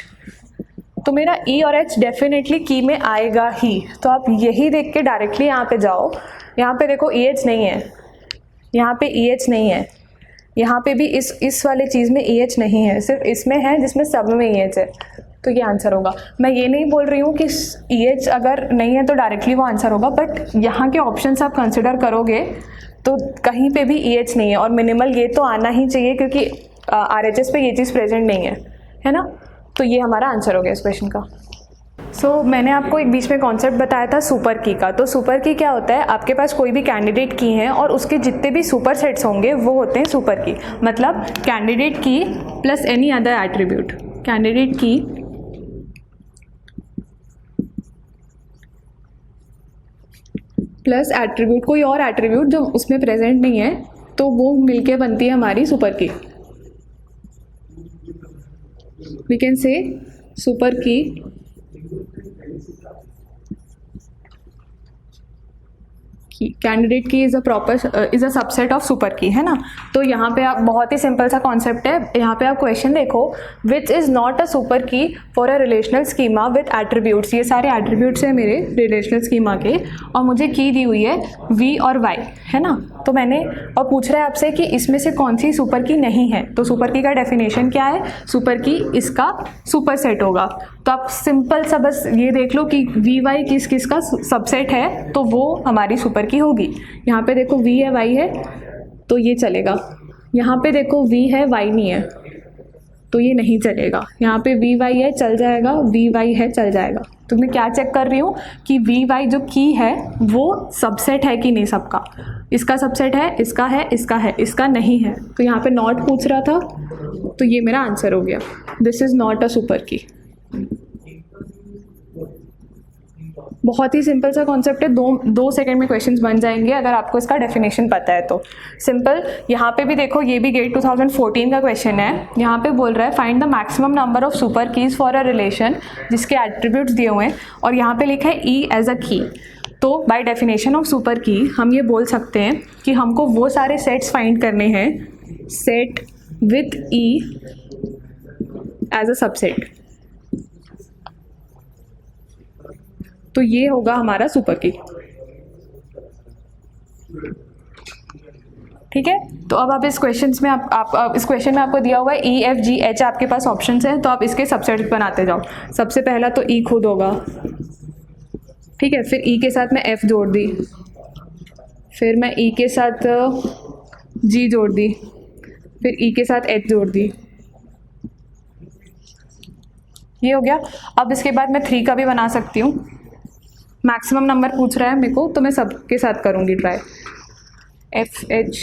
तो मेरा E और H डेफिनेटली की में आएगा ही, तो आप यही देख के डायरेक्टली यहाँ पे जाओ। यहाँ पे देखो EH नहीं है, यहाँ पे EH नहीं है, यहाँ पे भी इस वाले चीज़ में EH नहीं है, सिर्फ इसमें है जिसमें सब में EH है, तो ये आंसर होगा। मैं ये नहीं बोल रही हूँ कि EH अगर नहीं है तो डायरेक्टली वो आंसर होगा, बट यहाँ के ऑप्शंस आप कंसिडर करोगे तो कहीं पे भी EH नहीं है, और मिनिमल ये तो आना ही चाहिए क्योंकि RHS पे ये चीज़ प्रेजेंट नहीं है ना? तो ये हमारा आंसर हो गया इस क्वेश्चन का। सो मैंने आपको एक बीच में कॉन्सेप्ट बताया था सुपर की का। तो सुपर की क्या होता है? आपके पास कोई भी कैंडिडेट की है और उसके जितने भी सुपर सेट्स होंगे वो होते हैं सुपर की। मतलब कैंडिडेट की plus any other attribute, candidate की प्लस एट्रीब्यूट, कोई और एट्रीब्यूट जो उसमें प्रेजेंट नहीं है, तो वो मिलके बनती है हमारी सुपर की। वी कैन से सुपर की कैंडिडेट की is a subset of super की, है ना? तो यहाँ पे आप बहुत ही सिंपल सा कॉन्सेप्ट है। यहाँ पे आप क्वेश्चन देखो, which is not a super key for a relational schema with attributes. ये सारे एट्रीब्यूट्स हैं मेरे रिलेशनल स्कीमा के, और मुझे की दी हुई है V और Y, है ना? तो मैंने और पूछ रहा है आपसे कि इसमें से कौन सी सुपर की नहीं है। तो सुपर की का डेफिनेशन क्या है? सुपर की इसका सुपर सेट होगा। तो आप सिंपल सा बस ये देख लो कि VY किस किस का सबसेट है, तो वो हमारी सुपर की होगी। यहाँ पे देखो V है, Y है, तो ये चलेगा। यहाँ पे देखो V है, Y नहीं है, तो ये नहीं चलेगा। यहाँ पे VY है, चल जाएगा, VY है, चल जाएगा। तो मैं क्या चेक कर रही हूँ कि VY जो की है वो सबसेट है कि नहीं सबका। इसका सबसेट है, इसका है, इसका है, इसका नहीं है। तो यहाँ पे नॉट पूछ रहा था, तो ये मेरा आंसर हो गया। This is not a super की। बहुत ही सिंपल सा कॉन्सेप्ट है, दो सेकंड में क्वेश्चंस बन जाएंगे अगर आपको इसका डेफिनेशन पता है तो। सिंपल। यहाँ पे भी देखो, ये भी गेट 2014 का क्वेश्चन है। यहाँ पे बोल रहा है find the maximum number of super keys for a relation जिसके एट्रीब्यूट्स दिए हुए हैं, और यहाँ पे लिखा है E एज अ की। तो बाय डेफिनेशन ऑफ सुपर की हम ये बोल सकते हैं कि हमको वो सारे सेट्स फाइंड करने हैं set with E as a subset. तो ये होगा हमारा सुपर की। ठीक है? तो अब आप इस क्वेश्चंस में आप इस क्वेश्चन में आपको दिया हुआ है E, F, G, H आपके पास ऑप्शंस हैं, तो आप इसके सबसेट बनाते जाओ। सबसे पहला तो E खुद होगा, ठीक है? फिर E के साथ मैं F जोड़ दी, फिर मैं E के साथ G जोड़ दी, फिर E के साथ H जोड़ दी। ये हो गया। अब इसके बाद मैं 3 का भी बना सकती हूँ। मैक्सिमम नंबर पूछ रहा है मेरे को, तो मैं सबके साथ करूँगी try. F, H,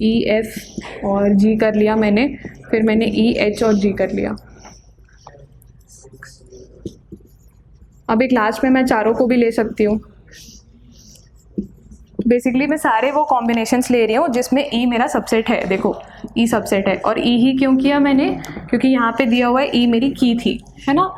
E, F और G कर लिया मैंने, फिर मैंने E, H और G कर लिया। अब एक लास्ट में मैं चारों को भी ले सकती हूँ। बेसिकली मैं सारे वो कॉम्बिनेशंस ले रही हूँ जिसमें ई मेरा सबसेट है। देखो ई सबसेट है, और ई ही क्यों किया मैंने, क्योंकि यहाँ पे दिया हुआ है ई मेरी की थी, है ना।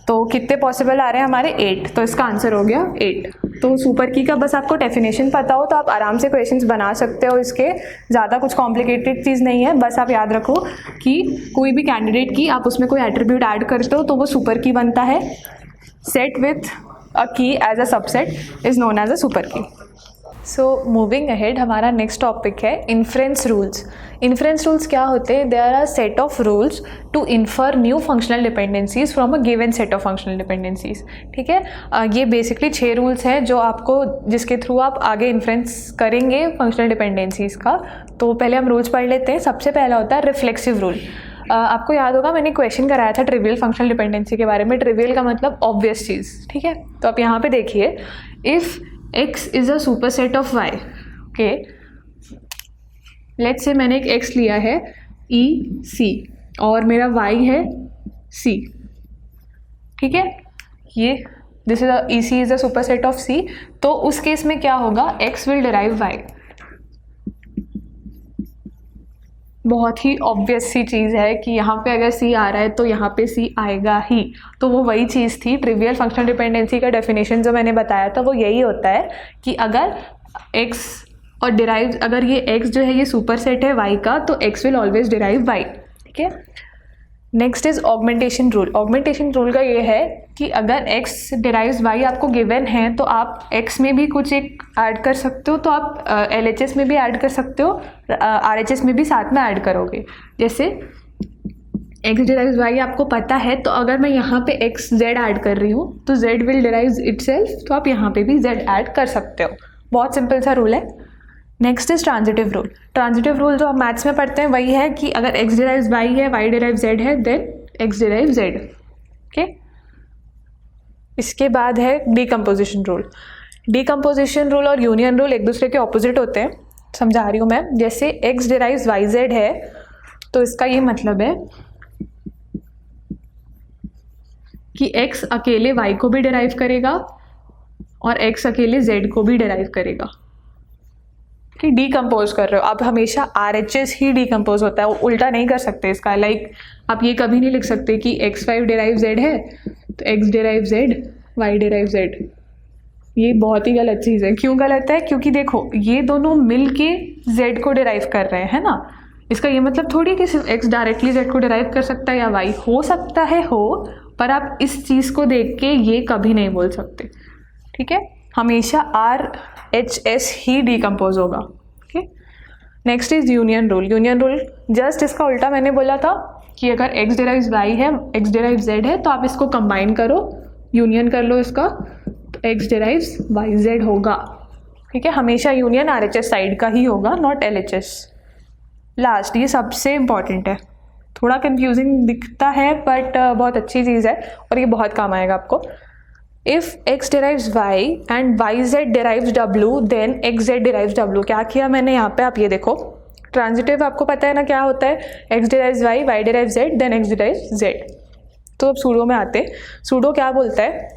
तो कितने पॉसिबल आ रहे हैं हमारे 8, तो इसका आंसर हो गया 8। तो सुपर की का बस आपको डेफिनेशन पता हो तो आप आराम से क्वेश्चंस बना सकते हो। इसके ज़्यादा कुछ कॉम्प्लिकेटेड चीज़ नहीं है, बस आप याद रखो कि कोई भी कैंडिडेट की आप उसमें कोई एट्रीब्यूट ऐड करते हो तो वो सुपर की बनता है। Set with a key as a subset is known as a super key. So moving ahead, हमारा नेक्स्ट टॉपिक है इन्फ्रेंस रूल्स। इन्फ्रेंस रूल्स क्या होते हैं? There are set of rules to infer new functional dependencies from a given set of functional dependencies. ठीक है, ये basically 6 rules हैं जो आपको, जिसके थ्रू आप आगे इन्फ्रेंस करेंगे फंक्शनल डिपेंडेंसीज का। तो पहले हम रूल्स पढ़ लेते हैं। सबसे पहला होता है रिफ्लेक्सिव रूल। आपको याद होगा मैंने क्वेश्चन कराया था ट्रिवियल फंक्शनल डिपेंडेंसी के बारे में। ट्रिवियल का मतलब ऑब्वियस चीज़, ठीक है। तो आप यहाँ पे देखिए, if x is a superset of y, okay, let's say मैंने एक x लिया है e c और मेरा y है c, ठीक है। ये this is e c is a superset of c, तो उस केस में क्या होगा, x will derive y। बहुत ही ऑब्वियस सी चीज़ है कि यहाँ पे अगर c आ रहा है तो यहाँ पे c आएगा ही। तो वो वही चीज़ थी, ट्रिवियल फंक्शनल डिपेंडेंसी का डेफिनेशन जो मैंने बताया था वो यही होता है कि अगर x और डिराइव, अगर ये x जो है ये सुपर सेट है y का, तो x will always derive y, ठीक है। Next is augmentation rule. Augmentation rule का ये है कि अगर x डिराइव्स y आपको गिवन है तो आप x में भी कुछ एक ऐड कर सकते हो, तो आप LHS में भी ऐड कर सकते हो, RHS में भी साथ में ऐड करोगे। जैसे x डिराइव्स y आपको पता है, तो अगर मैं यहाँ पे x z ऐड कर रही हूँ तो z विल डिराइव्स इटसेल्फ, तो आप यहाँ पे भी z ऐड कर सकते हो। बहुत सिंपल सा रूल है। Next is transitive rule. Transitive rule जो हम मैथ्स में पढ़ते हैं वही है कि अगर x डिराइव्स y है, y डिराइव्स z है, then x derives z, okay. इसके बाद है डीकम्पोजिशन रूल। डीकम्पोजिशन रूल और यूनियन रूल एक दूसरे के ऑपोजिट होते हैं, समझा रही हूँ मैं। जैसे x डिराइव्स y z है, तो इसका ये मतलब है कि x अकेले y को भी डिराइव करेगा और x अकेले z को भी डिराइव करेगा, कि डीकम्पोज कर रहे हो आप। हमेशा RHS ही डीकम्पोज होता है, वो उल्टा नहीं कर सकते इसका। लाइक आप ये कभी नहीं लिख सकते कि x5 डिराइव z है तो x derive z, y derive z। ये बहुत ही गलत चीज़ है। क्यों गलत है? क्योंकि देखो ये दोनों मिल के z को डिराइव कर रहे हैं ना। इसका ये मतलब थोड़ी कि सिर्फ x डायरेक्टली z को डिराइव कर सकता है या y। हो सकता है हो, पर आप इस चीज़ को देख के ये कभी नहीं बोल सकते, ठीक है। हमेशा RHS ही डीकम्पोज होगा, okay. Next is union rule. Union rule just इसका उल्टा मैंने बोला था कि अगर x डिराइव्स y है, x डिराइव्स z है, तो आप इसको कंबाइन करो, यूनियन कर लो इसका, तो x डिराइव्स yz होगा, ठीक है। हमेशा यूनियन RHS साइड का ही होगा, नॉट LHS। लास्ट, ये सबसे इम्पॉर्टेंट है, थोड़ा कंफ्यूजिंग दिखता है बट बहुत अच्छी चीज़ है और ये बहुत काम आएगा आपको। If x derives y and yz derives w, then xz derives w। क्या किया मैंने यहाँ पे, आप ये देखो, ट्रांजिटिव आपको पता है ना क्या होता है, x derives y, y derives z, then x derives z। तो अब सूडो में आते, सूडो क्या बोलता है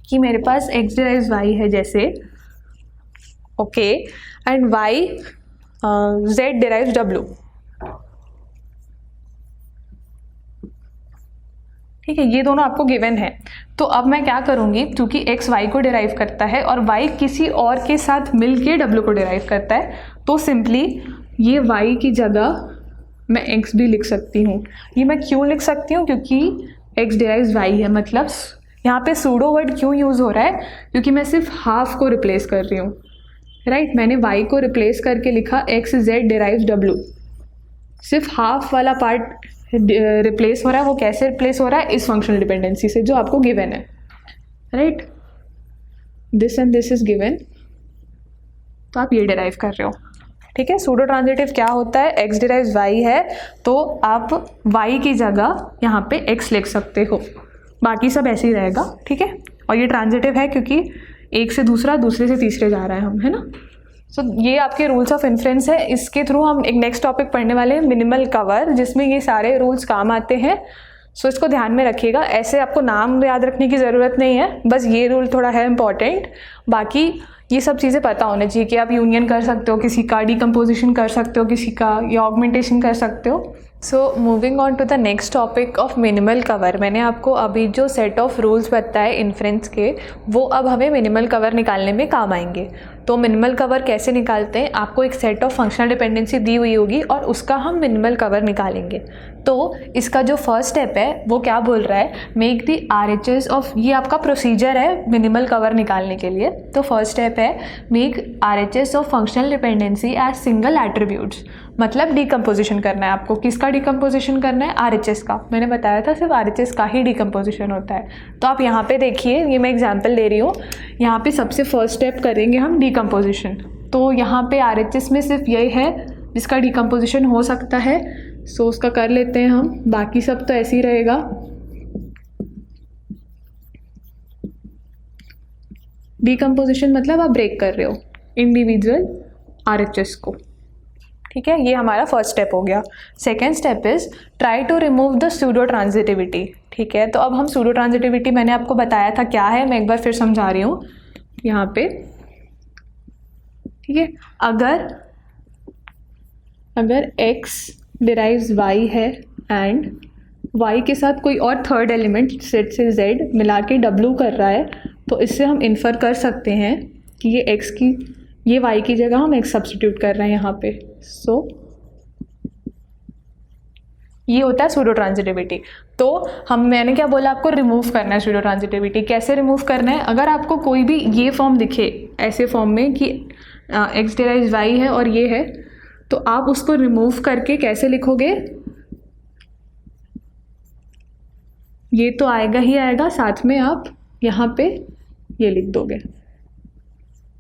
कि मेरे पास x derives y है जैसे, okay, and y z derives w, ठीक है। ये दोनों आपको गिवन है। तो अब मैं क्या करूँगी, क्योंकि x y को डिराइव करता है और y किसी और के साथ मिल के w को डिराइव करता है, तो सिंपली ये y की जगह मैं x भी लिख सकती हूँ। ये मैं क्यों लिख सकती हूँ, क्योंकि x डिराइव्स y है। मतलब यहाँ पे सूडो वर्ड क्यों यूज़ हो रहा है, क्योंकि मैं सिर्फ हाफ को रिप्लेस कर रही हूँ, राइट। मैंने y को रिप्लेस करके लिखा x z डिराइव्स w, सिर्फ हाफ वाला पार्ट रिप्लेस हो रहा है। वो कैसे रिप्लेस हो रहा है, इस फंक्शनल डिपेंडेंसी से जो आपको गिवन है, right. This and this is given, तो आप ये डिराइव कर रहे हो, ठीक है। सूडो ट्रांजिटिव क्या होता है, x डिराइव्स y है तो आप y की जगह यहाँ पे x लिख सकते हो, बाकी सब ऐसे ही रहेगा, ठीक है। और ये ट्रांजिटिव है क्योंकि एक से दूसरा, दूसरे से तीसरे जा रहा है हम, है ना। सो ये आपके रूल्स ऑफ इन्फ्रेंस है। इसके थ्रू हम एक नेक्स्ट टॉपिक पढ़ने वाले हैं, मिनिमल कवर, जिसमें ये सारे रूल्स काम आते हैं। सो इसको ध्यान में रखिएगा। ऐसे आपको नाम याद रखने की ज़रूरत नहीं है, बस ये रूल थोड़ा है इम्पॉर्टेंट। बाकी ये सब चीज़ें पता होने चाहिए कि आप यूनियन कर सकते हो किसी का, डिकम्पोजिशन कर सकते हो किसी का, या ऑगमेंटेशन कर सकते हो। So moving on to the next topic of minimal cover. मैंने आपको अभी जो सेट ऑफ रूल्स बताए इन्फ्रेंस के, वो अब हमें मिनिमल कवर निकालने में काम आएंगे। तो मिनिमल कवर कैसे निकालते हैं, आपको एक सेट ऑफ फंक्शनल डिपेंडेंसी दी हुई होगी और उसका हम मिनिमल कवर निकालेंगे। तो इसका जो फर्स्ट स्टेप है वो क्या बोल रहा है, मेक द RHS ऑफ, ये आपका प्रोसीजर है मिनिमल कवर निकालने के लिए। तो फर्स्ट स्टेप है make RHS of functional dependency as single attributes, मतलब डिकम्पोजिशन करना है आपको। किसका डिकम्पोजिशन करना है, RHS का। मैंने बताया था सिर्फ RHS का ही डिकम्पोजिशन होता है। तो आप यहाँ पे देखिए, ये मैं एग्जांपल दे रही हूँ। यहाँ पे सबसे फर्स्ट स्टेप करेंगे हम डिकम्पोजिशन। तो यहाँ पे RHS में सिर्फ यही है जिसका डिकम्पोजिशन हो सकता है, सो उसका कर लेते हैं हम। बाकी सब तो ऐसे ही रहेगा। डिकम्पोजिशन मतलब आप ब्रेक कर रहे हो इंडिविजुअल RHS को, ठीक है। ये हमारा फर्स्ट स्टेप हो गया। Second step is try to remove the pseudo transitivity, ठीक है। तो अब हम सूडो ट्रांजिटिविटी, मैंने आपको बताया था क्या है, मैं एक बार फिर समझा रही हूँ यहाँ पे, ठीक है। अगर x डिराइव्स y है एंड y के साथ कोई और थर्ड एलिमेंट सेट से z मिला के w कर रहा है, तो इससे हम इन्फर कर सकते हैं कि ये x की, ये y की जगह हम x सब्स्टिट्यूट कर रहे हैं यहाँ पे। सो ये होता है सूडो ट्रांजिटिविटी। तो मैंने क्या बोला, आपको रिमूव करना है सूडो ट्रांजिटिविटी। कैसे रिमूव करना है, अगर आपको कोई भी ये फॉर्म दिखे ऐसे फॉर्म में कि x डिराइव्स y है और ये है, तो आप उसको रिमूव करके कैसे लिखोगे, ये तो आएगा ही आएगा, साथ में आप यहाँ पे ये लिख दोगे,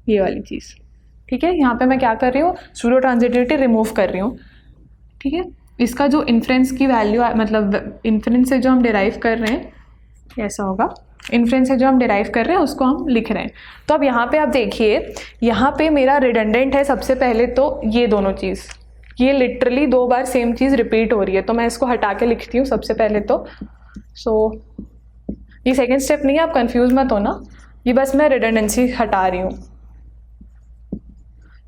ये वाली चीज़, ठीक है। यहाँ पे मैं क्या कर रही हूँ, सूडो ट्रांजिटिविटी रिमूव कर रही हूँ, ठीक है। इसका जो इन्फ्रेंस की वैल्यू, मतलब इन्फ्रेंस से जो हम डिराइव कर रहे हैं, ऐसा होगा, इन्फ्रेंस से जो हम डिराइव कर रहे हैं उसको हम लिख रहे हैं। तो अब यहाँ पे आप देखिए, यहाँ पे मेरा रिडंडेंट है सबसे पहले तो ये दोनों चीज़, ये लिटरली 2 बार सेम चीज़ रिपीट हो रही है, तो मैं इसको हटा के लिखती हूँ सबसे पहले तो। सो ये सेकेंड स्टेप नहीं है, आप कंफ्यूज मत होना, ये बस मैं रिडंडेंसी हटा रही हूँ।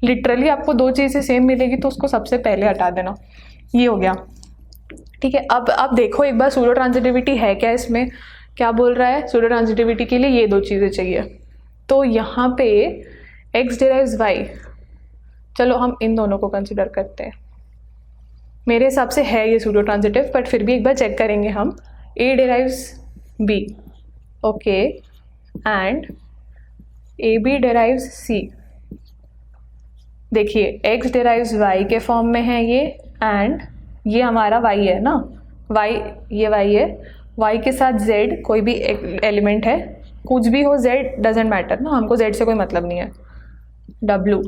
लिटरली आपको 2 चीज़ें सेम मिलेगी तो उसको सबसे पहले हटा देना। ये हो गया, ठीक है। अब आप देखो एक बार सूडो ट्रांजिटिविटी है क्या, इसमें क्या बोल रहा है, सूडो ट्रांजिटिविटी के लिए ये 2 चीज़ें चाहिए। तो यहाँ पे x डिराइव्स y, चलो हम इन दोनों को कंसिडर करते हैं। मेरे हिसाब से है ये सूडो ट्रांजिटिव, बट फिर भी एक बार चेक करेंगे हम। a derives b, okay, and ab derives c। देखिए x डिराइव्स y के फॉर्म में है ये, एंड ये हमारा y है ना, y, ये y है, y के साथ z कोई भी एलिमेंट है, कुछ भी हो, z डजेंट मैटर ना, हमको z से कोई मतलब नहीं है, w,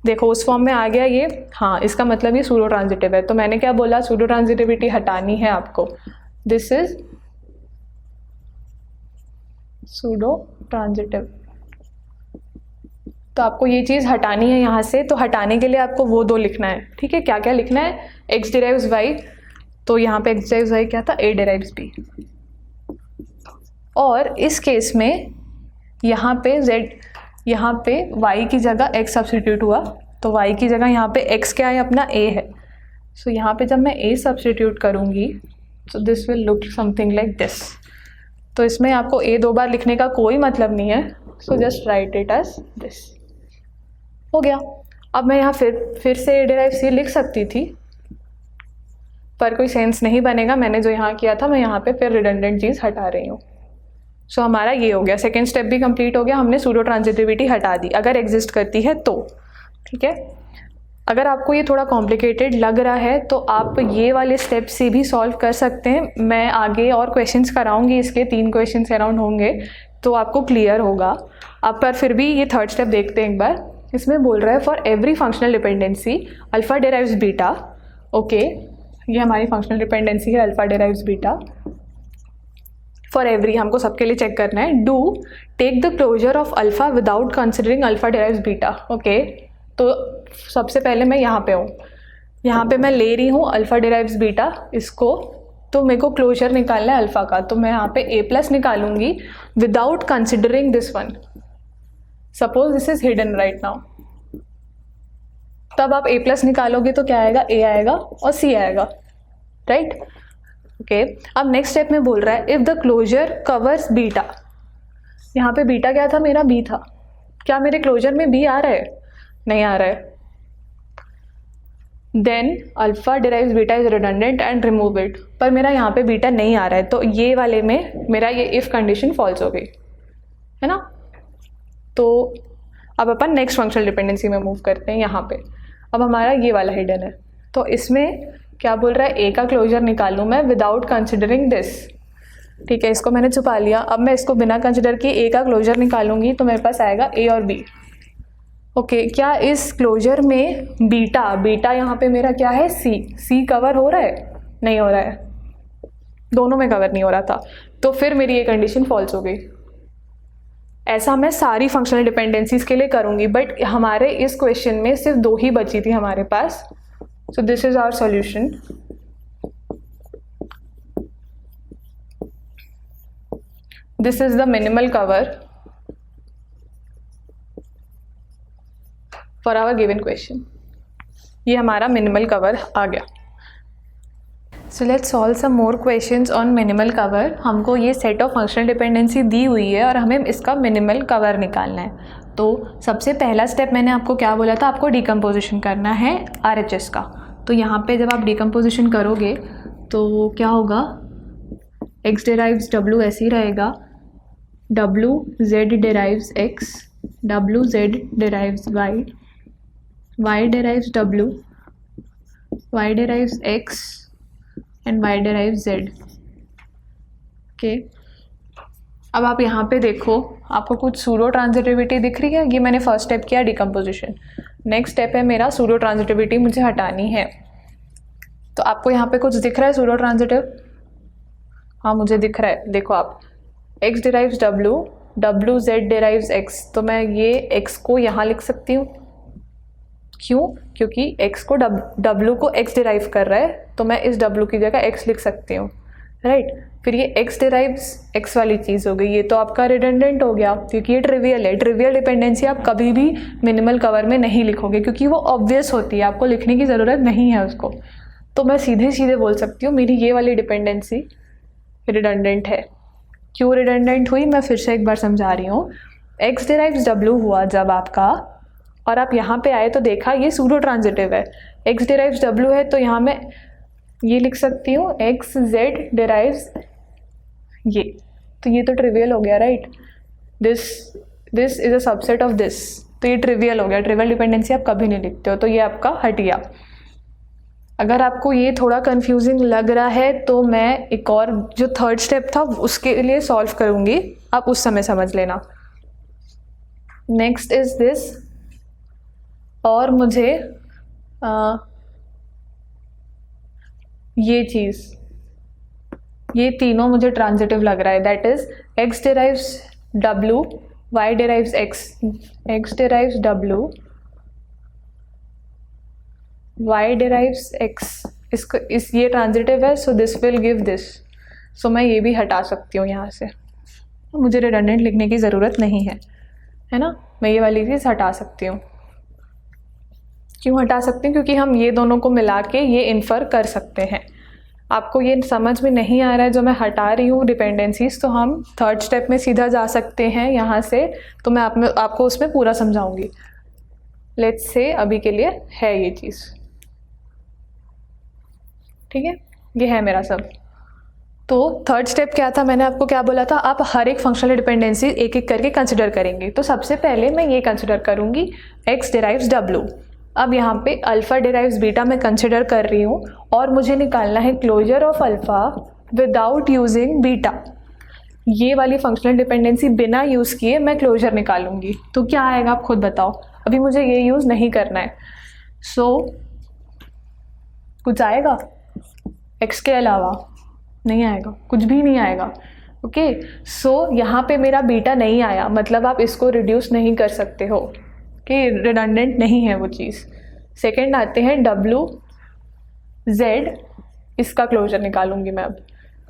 देखो उस फॉर्म में आ गया ये। हाँ, इसका मतलब ये सूडो ट्रांजिटिव है। तो मैंने क्या बोला, सूडो ट्रांजिटिविटी हटानी है आपको, दिस इज सूडो ट्रांजिटिव। तो आपको ये चीज़ हटानी है यहाँ से, तो हटाने के लिए आपको वो 2 लिखना है, ठीक है। क्या क्या लिखना है, x डिराइव्स y, तो यहाँ पे x डिराइव्स y क्या था, a डिराइव्स b। और इस केस में यहाँ पे z, यहाँ पे y की जगह x सब्स्टिट्यूट हुआ, तो y की जगह यहाँ पे x क्या है, अपना a है। सो यहाँ पे जब मैं a सब्स्टिट्यूट करूँगी तो this will look something like this. तो इसमें आपको a 2 बार लिखने का कोई मतलब नहीं है, so just write it as this. हो गया। अब मैं यहाँ फिर से a डिराइव c लिख सकती थी, पर कोई सेंस नहीं बनेगा। मैंने जो यहाँ किया था, मैं यहाँ पे फिर रिडंडेंट चीज़ हटा रही हूँ। सो हमारा ये हो गया, सेकेंड स्टेप भी कंप्लीट हो गया, हमने सूडो ट्रांजिटिविटी हटा दी अगर एग्जिस्ट करती है तो, ठीक है। अगर आपको ये थोड़ा कॉम्प्लिकेटेड लग रहा है तो आप ये वाले स्टेप से भी सॉल्व कर सकते हैं। मैं आगे और क्वेश्चंस कराऊंगी, इसके 3 क्वेश्चंस अराउंड होंगे, तो आपको क्लियर होगा। अब पर फिर भी ये थर्ड स्टेप देखते हैं एक बार। इसमें बोल रहा है for every functional dependency alpha derives beta, okay, ये हमारी फंक्शनल डिपेंडेंसी है alpha derives beta. For every, हमको सबके लिए चेक करना है। Do take the closure of alpha without considering alpha derives beta, okay. तो सबसे पहले मैं यहाँ पे हूँ, यहाँ पे मैं ले रही हूँ अल्फा डिराइव्स बीटा, इसको तो मेरे को क्लोजर निकालना है अल्फ़ा का, तो मैं यहाँ पे ए प्लस निकालूंगी without considering this one. Suppose this is hidden right now, तब आप ए प्लस निकालोगे तो क्या आएगा, ए आएगा और सी आएगा, राइट। ओके, अब नेक्स्ट स्टेप में बोल रहा है if the closure covers beta. यहाँ पे बीटा क्या था, मेरा बी था। क्या मेरे क्लोजर में बी आ रहा है, नहीं आ रहा है। Then alpha derives beta is redundant and remove it. पर मेरा यहाँ पे बीटा नहीं आ रहा है, तो ये वाले में मेरा ये इफ कंडीशन फॉल्स हो गई, है ना। तो अब अपन नेक्स्ट फंक्शनल डिपेंडेंसी में मूव करते हैं। यहाँ पे अब हमारा ये वाला हिडन है, तो इसमें क्या बोल रहा है, ए का क्लोजर निकालूँ मैं विदाउट कंसिडरिंग दिस। ठीक है, इसको मैंने छुपा लिया। अब मैं इसको बिना कंसिडर किए ए का क्लोजर निकालूंगी तो मेरे पास आएगा ए और बी। ओके, क्या इस क्लोजर में बीटा यहाँ पे मेरा क्या है, सी कवर हो रहा है, नहीं हो रहा है, दोनों में कवर नहीं हो रहा था, तो फिर मेरी ये कंडीशन फॉल्स हो गई। ऐसा मैं सारी फंक्शनल डिपेंडेंसीज के लिए करूँगी, बट हमारे इस क्वेश्चन में सिर्फ 2 ही बची थी हमारे पास। So this is our solution. This is the minimal cover for our given question. ये हमारा मिनिमल कवर आ गया। So let's solve some more questions on minimal cover. हमको ये सेट ऑफ फंक्शनल डिपेंडेंसी दी हुई है और हमें इसका मिनिमल कवर निकालना है। तो सबसे पहला स्टेप मैंने आपको क्या बोला था, आपको डिकम्पोजिशन करना है RHS का। तो यहाँ पे जब आप डिकम्पोजिशन करोगे तो क्या होगा, x डिराइव्स w ऐसे ही रहेगा, w z derives x, w z derives y, y derives w, y derives x and y derives z। Okay, अब आप यहाँ पे देखो, आपको कुछ सूडो ट्रांजिटिविटी दिख रही है। ये मैंने फर्स्ट स्टेप किया डिकम्पोजिशन। नेक्स्ट स्टेप है मेरा सूडो ट्रांजिटिविटी मुझे हटानी है। तो आपको यहाँ पे कुछ दिख रहा है सूडो ट्रांजिटिव? हाँ, मुझे दिख रहा है। देखो आप, x derives w, w z derives x, तो मैं ये x को यहाँ लिख सकती हूँ। क्यों? क्योंकि x को w को x डिराइव कर रहा है, तो मैं इस w की जगह x लिख सकती हूँ, राइट। फिर ये x डिराइव्स x वाली चीज़ हो गई, ये तो आपका रिडंडेंट हो गया क्योंकि ये ट्रिवियल है। ट्रिवियल डिपेंडेंसी आप कभी भी मिनिमल कवर में नहीं लिखोगे क्योंकि वो ऑब्वियस होती है, आपको लिखने की ज़रूरत नहीं है उसको। तो मैं सीधे सीधे बोल सकती हूँ मेरी ये वाली डिपेंडेंसी रिडंडेंट है। क्यों रिडंडेंट हुई, मैं फिर से एक बार समझा रही हूँ। x डिराइव्स w हुआ जब आपका, और आप यहाँ पे आए तो देखा ये सूडो ट्रांजिटिव है। x डिराइव्स w है तो यहाँ मैं ये लिख सकती हूँ x z डिराइव्स ये, तो ये तो ट्रिवियल हो गया, right. This is a subset of this, तो ये ट्रिवियल हो गया। ट्रिवियल डिपेंडेंसी आप कभी नहीं लिखते हो, तो ये आपका हट गया। अगर आपको ये थोड़ा कंफ्यूजिंग लग रहा है तो मैं एक और जो थर्ड स्टेप था उसके लिए सॉल्व करूँगी, आप उस समय समझ लेना। नेक्स्ट इज दिस, और मुझे ये चीज़, ये तीनों मुझे ट्रांजिटिव लग रहा है। That is x derives w, y derives x, x derives w, y derives x। इसको ये ट्रांजिटिव है, so this will give this. सो मैं ये भी हटा सकती हूँ यहाँ से, मुझे रिडंडेंट लिखने की ज़रूरत नहीं है ना। मैं ये वाली चीज़ हटा सकती हूँ। क्यों हटा सकते हैं? क्योंकि हम ये दोनों को मिला के ये इन्फर कर सकते हैं। आपको ये समझ में नहीं आ रहा है जो मैं हटा रही हूँ डिपेंडेंसीज, तो हम थर्ड स्टेप में सीधा जा सकते हैं यहाँ से। तो मैं आपको उसमें पूरा समझाऊंगी। लेट्स से अभी के लिए है ये चीज़, ठीक है, ये है मेरा सब। तो थर्ड स्टेप क्या था, मैंने आपको क्या बोला था, आप हर एक फंक्शनल डिपेंडेंसी एक एक करके कंसिडर करेंगे। तो सबसे पहले मैं ये कंसिडर करूँगी x डिराइव्स w। अब यहाँ पे अल्फ़ा डिराइव्स बीटा मैं कंसिडर कर रही हूँ और मुझे निकालना है closure of alpha without using beta. ये वाली फंक्शनल डिपेंडेंसी बिना यूज़ किए मैं क्लोजर निकालूंगी। तो क्या आएगा आप खुद बताओ, अभी मुझे ये यूज़ नहीं करना है। सो कुछ आएगा x के अलावा? नहीं आएगा, कुछ भी नहीं आएगा। ओके, सो यहाँ पे मेरा बीटा नहीं आया, मतलब आप इसको रिड्यूस नहीं कर सकते हो कि रिडंडेंट नहीं है वो चीज़। सेकंड आते हैं w z इसका क्लोजर निकालूंगी मैं अब।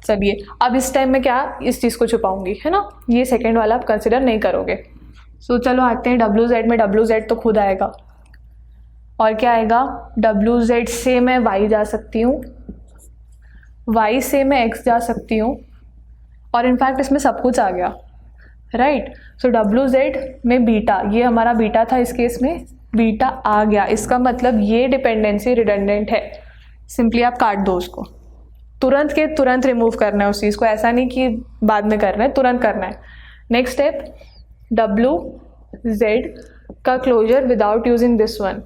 चलिए अब इस टाइम में क्या इस चीज़ को छुपाऊंगी, है ना, ये सेकेंड वाला आप कंसिडर नहीं करोगे। सो चलो आते हैं WZ में। WZ तो खुद आएगा, और क्या आएगा, WZ से मैं Y जा सकती हूँ, Y से मैं X जा सकती हूँ, और इनफैक्ट इसमें सब कुछ आ गया, राइट। सो WZ में बीटा, ये हमारा बीटा था, इस केस में बीटा आ गया। इसका मतलब ये डिपेंडेंसी रिडंडेंट है। सिंपली आप काट दो उसको, तुरंत के तुरंत रिमूव करना है उस चीज़ को, ऐसा नहीं कि बाद में करना है, तुरंत करना है। नेक्स्ट स्टेप, WZ का closure without using this one,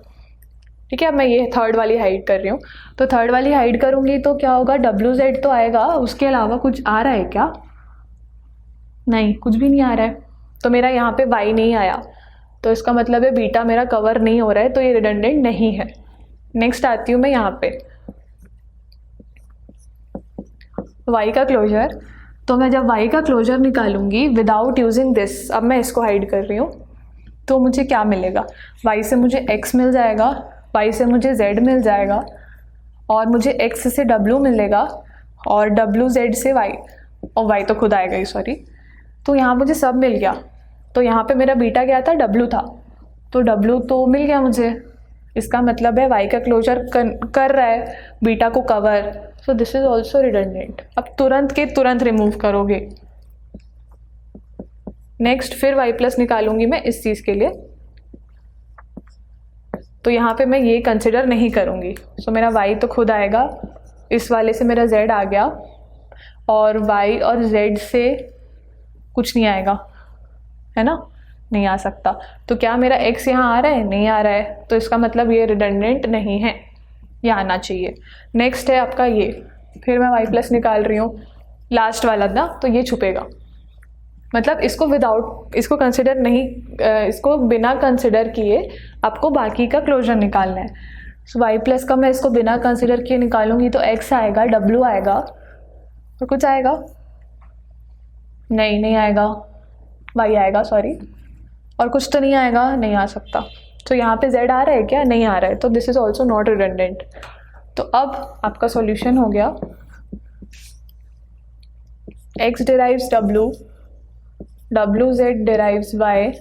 ठीक है। अब मैं ये थर्ड वाली हाइड कर रही हूँ, तो थर्ड वाली हाइड करूँगी तो क्या होगा, WZ तो आएगा, उसके अलावा कुछ आ रहा है क्या, नहीं, कुछ भी नहीं आ रहा है। तो मेरा यहाँ पे Y नहीं आया, तो इसका मतलब है बीटा मेरा कवर नहीं हो रहा है, तो ये रिडंडेंट नहीं है। नेक्स्ट आती हूँ मैं यहाँ पे Y का क्लोजर। तो मैं जब Y का क्लोजर निकालूंगी विदाउट यूजिंग दिस, अब मैं इसको हाइड कर रही हूँ, तो मुझे क्या मिलेगा, Y से मुझे X मिल जाएगा, Y से मुझे Z मिल जाएगा, और मुझे X से W मिलेगा, और WZ से Y, और Y तो खुद आएगा ही, सॉरी। तो यहाँ मुझे सब मिल गया। तो यहाँ पे मेरा बीटा क्या था, W था, तो W तो मिल गया मुझे। इसका मतलब है Y का क्लोजर कर रहा है बीटा को cover, so this is also redundant. अब तुरंत के तुरंत रिमूव करोगे। नेक्स्ट फिर Y प्लस निकालूंगी मैं इस चीज़ के लिए, तो यहाँ पे मैं ये कंसिडर नहीं करूँगी। सो मेरा Y तो खुद आएगा, इस वाले से मेरा Z आ गया, और Y और Z से कुछ नहीं आएगा, है ना, नहीं आ सकता। तो क्या मेरा X यहाँ आ रहा है, नहीं आ रहा है, तो इसका मतलब ये रिडंडेंट नहीं है, ये आना चाहिए। नेक्स्ट है आपका ये, फिर मैं Y प्लस निकाल रही हूँ, लास्ट वाला ना, तो ये छुपेगा, मतलब इसको विदाउट, इसको कंसिडर नहीं, इसको बिना कंसिडर किए आपको बाकी का क्लोजर निकालना है। सो Y प्लस का मैं इसको बिना कंसिडर किए निकालूंगी तो X आएगा, W आएगा, और कुछ आएगा, नहीं आएगा, Y आएगा, सॉरी, और कुछ तो नहीं आएगा, नहीं आ सकता। तो यहाँ पे Z आ रहा है क्या, नहीं आ रहा है, तो this is also not redundant. तो अब आपका सॉल्यूशन हो गया, X derives W, WZ derives Y,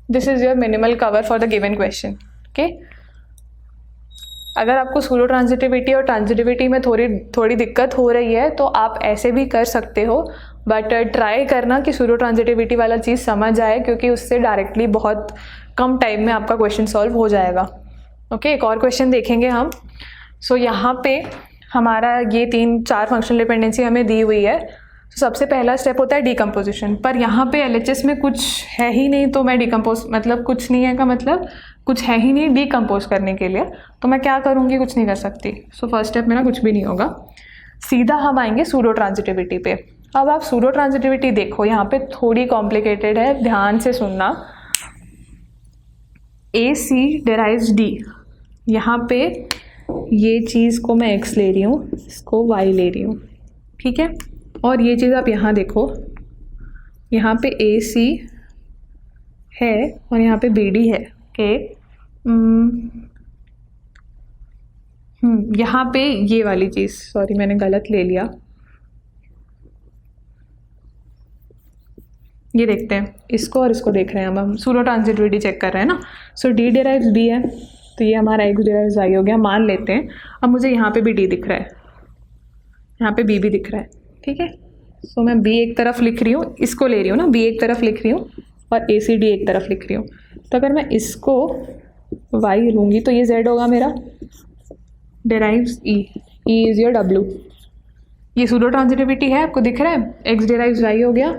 this is your minimal cover for the given question, okay. अगर आपको सूडो ट्रांजिटिविटी और ट्रांजिटिविटी में थोड़ी दिक्कत हो रही है तो आप ऐसे भी कर सकते हो, बट ट्राई करना कि सूडो ट्रांजिटिविटी वाला चीज़ समझ आए, क्योंकि उससे डायरेक्टली बहुत कम टाइम में आपका क्वेश्चन सॉल्व हो जाएगा, ओके। एक और क्वेश्चन देखेंगे हम। सो यहाँ पे हमारा ये 3-4 फंक्शनल डिपेंडेंसी हमें दी हुई है। सबसे पहला स्टेप होता है डिकम्पोजिशन, पर यहाँ पे LHS में कुछ है ही नहीं, तो मैं डिकम्पोज, मतलब कुछ नहीं है का मतलब कुछ है ही नहीं डिकम्पोज करने के लिए, तो मैं क्या करूँगी, कुछ नहीं कर सकती। सो फर्स्ट स्टेप मेरा कुछ भी नहीं होगा, सीधा हम आएंगे सूडो ट्रांजिटिविटी पे। अब आप सूडो ट्रांजिटिविटी देखो, यहाँ पे थोड़ी कॉम्प्लिकेटेड है, ध्यान से सुनना। AC derives D, यहाँ पे ये चीज़ को मैं X ले रही हूँ, इसको Y ले रही हूँ, ठीक है। और ये चीज़ आप यहाँ देखो, यहाँ पे AC है और यहाँ पे BD है, ओके। यहाँ पे ये वाली चीज़, सॉरी मैंने गलत ले लिया, ये देखते हैं इसको और इसको देख रहे हैं। अब हम सूडो ट्रांजिटिविटी चेक कर रहे हैं ना। सो D डिराइव्स B है, तो ये हमारा X डिराइव्स Y हो गया, मान लेते हैं। अब मुझे यहाँ पे भी D दिख रहा है, यहाँ पे B भी दिख रहा है, ठीक है। सो मैं B एक तरफ लिख रही हूँ, इसको ले रही हूँ ना, B एक तरफ लिख रही हूँ और ACD एक तरफ लिख रही हूँ। तो अगर मैं इसको Y लूँगी तो ये Z होगा मेरा, derives E, E is your W। ये सूडो ट्रांजिटिविटी है, आपको दिख रहा है, X डिराइव्स Y हो गया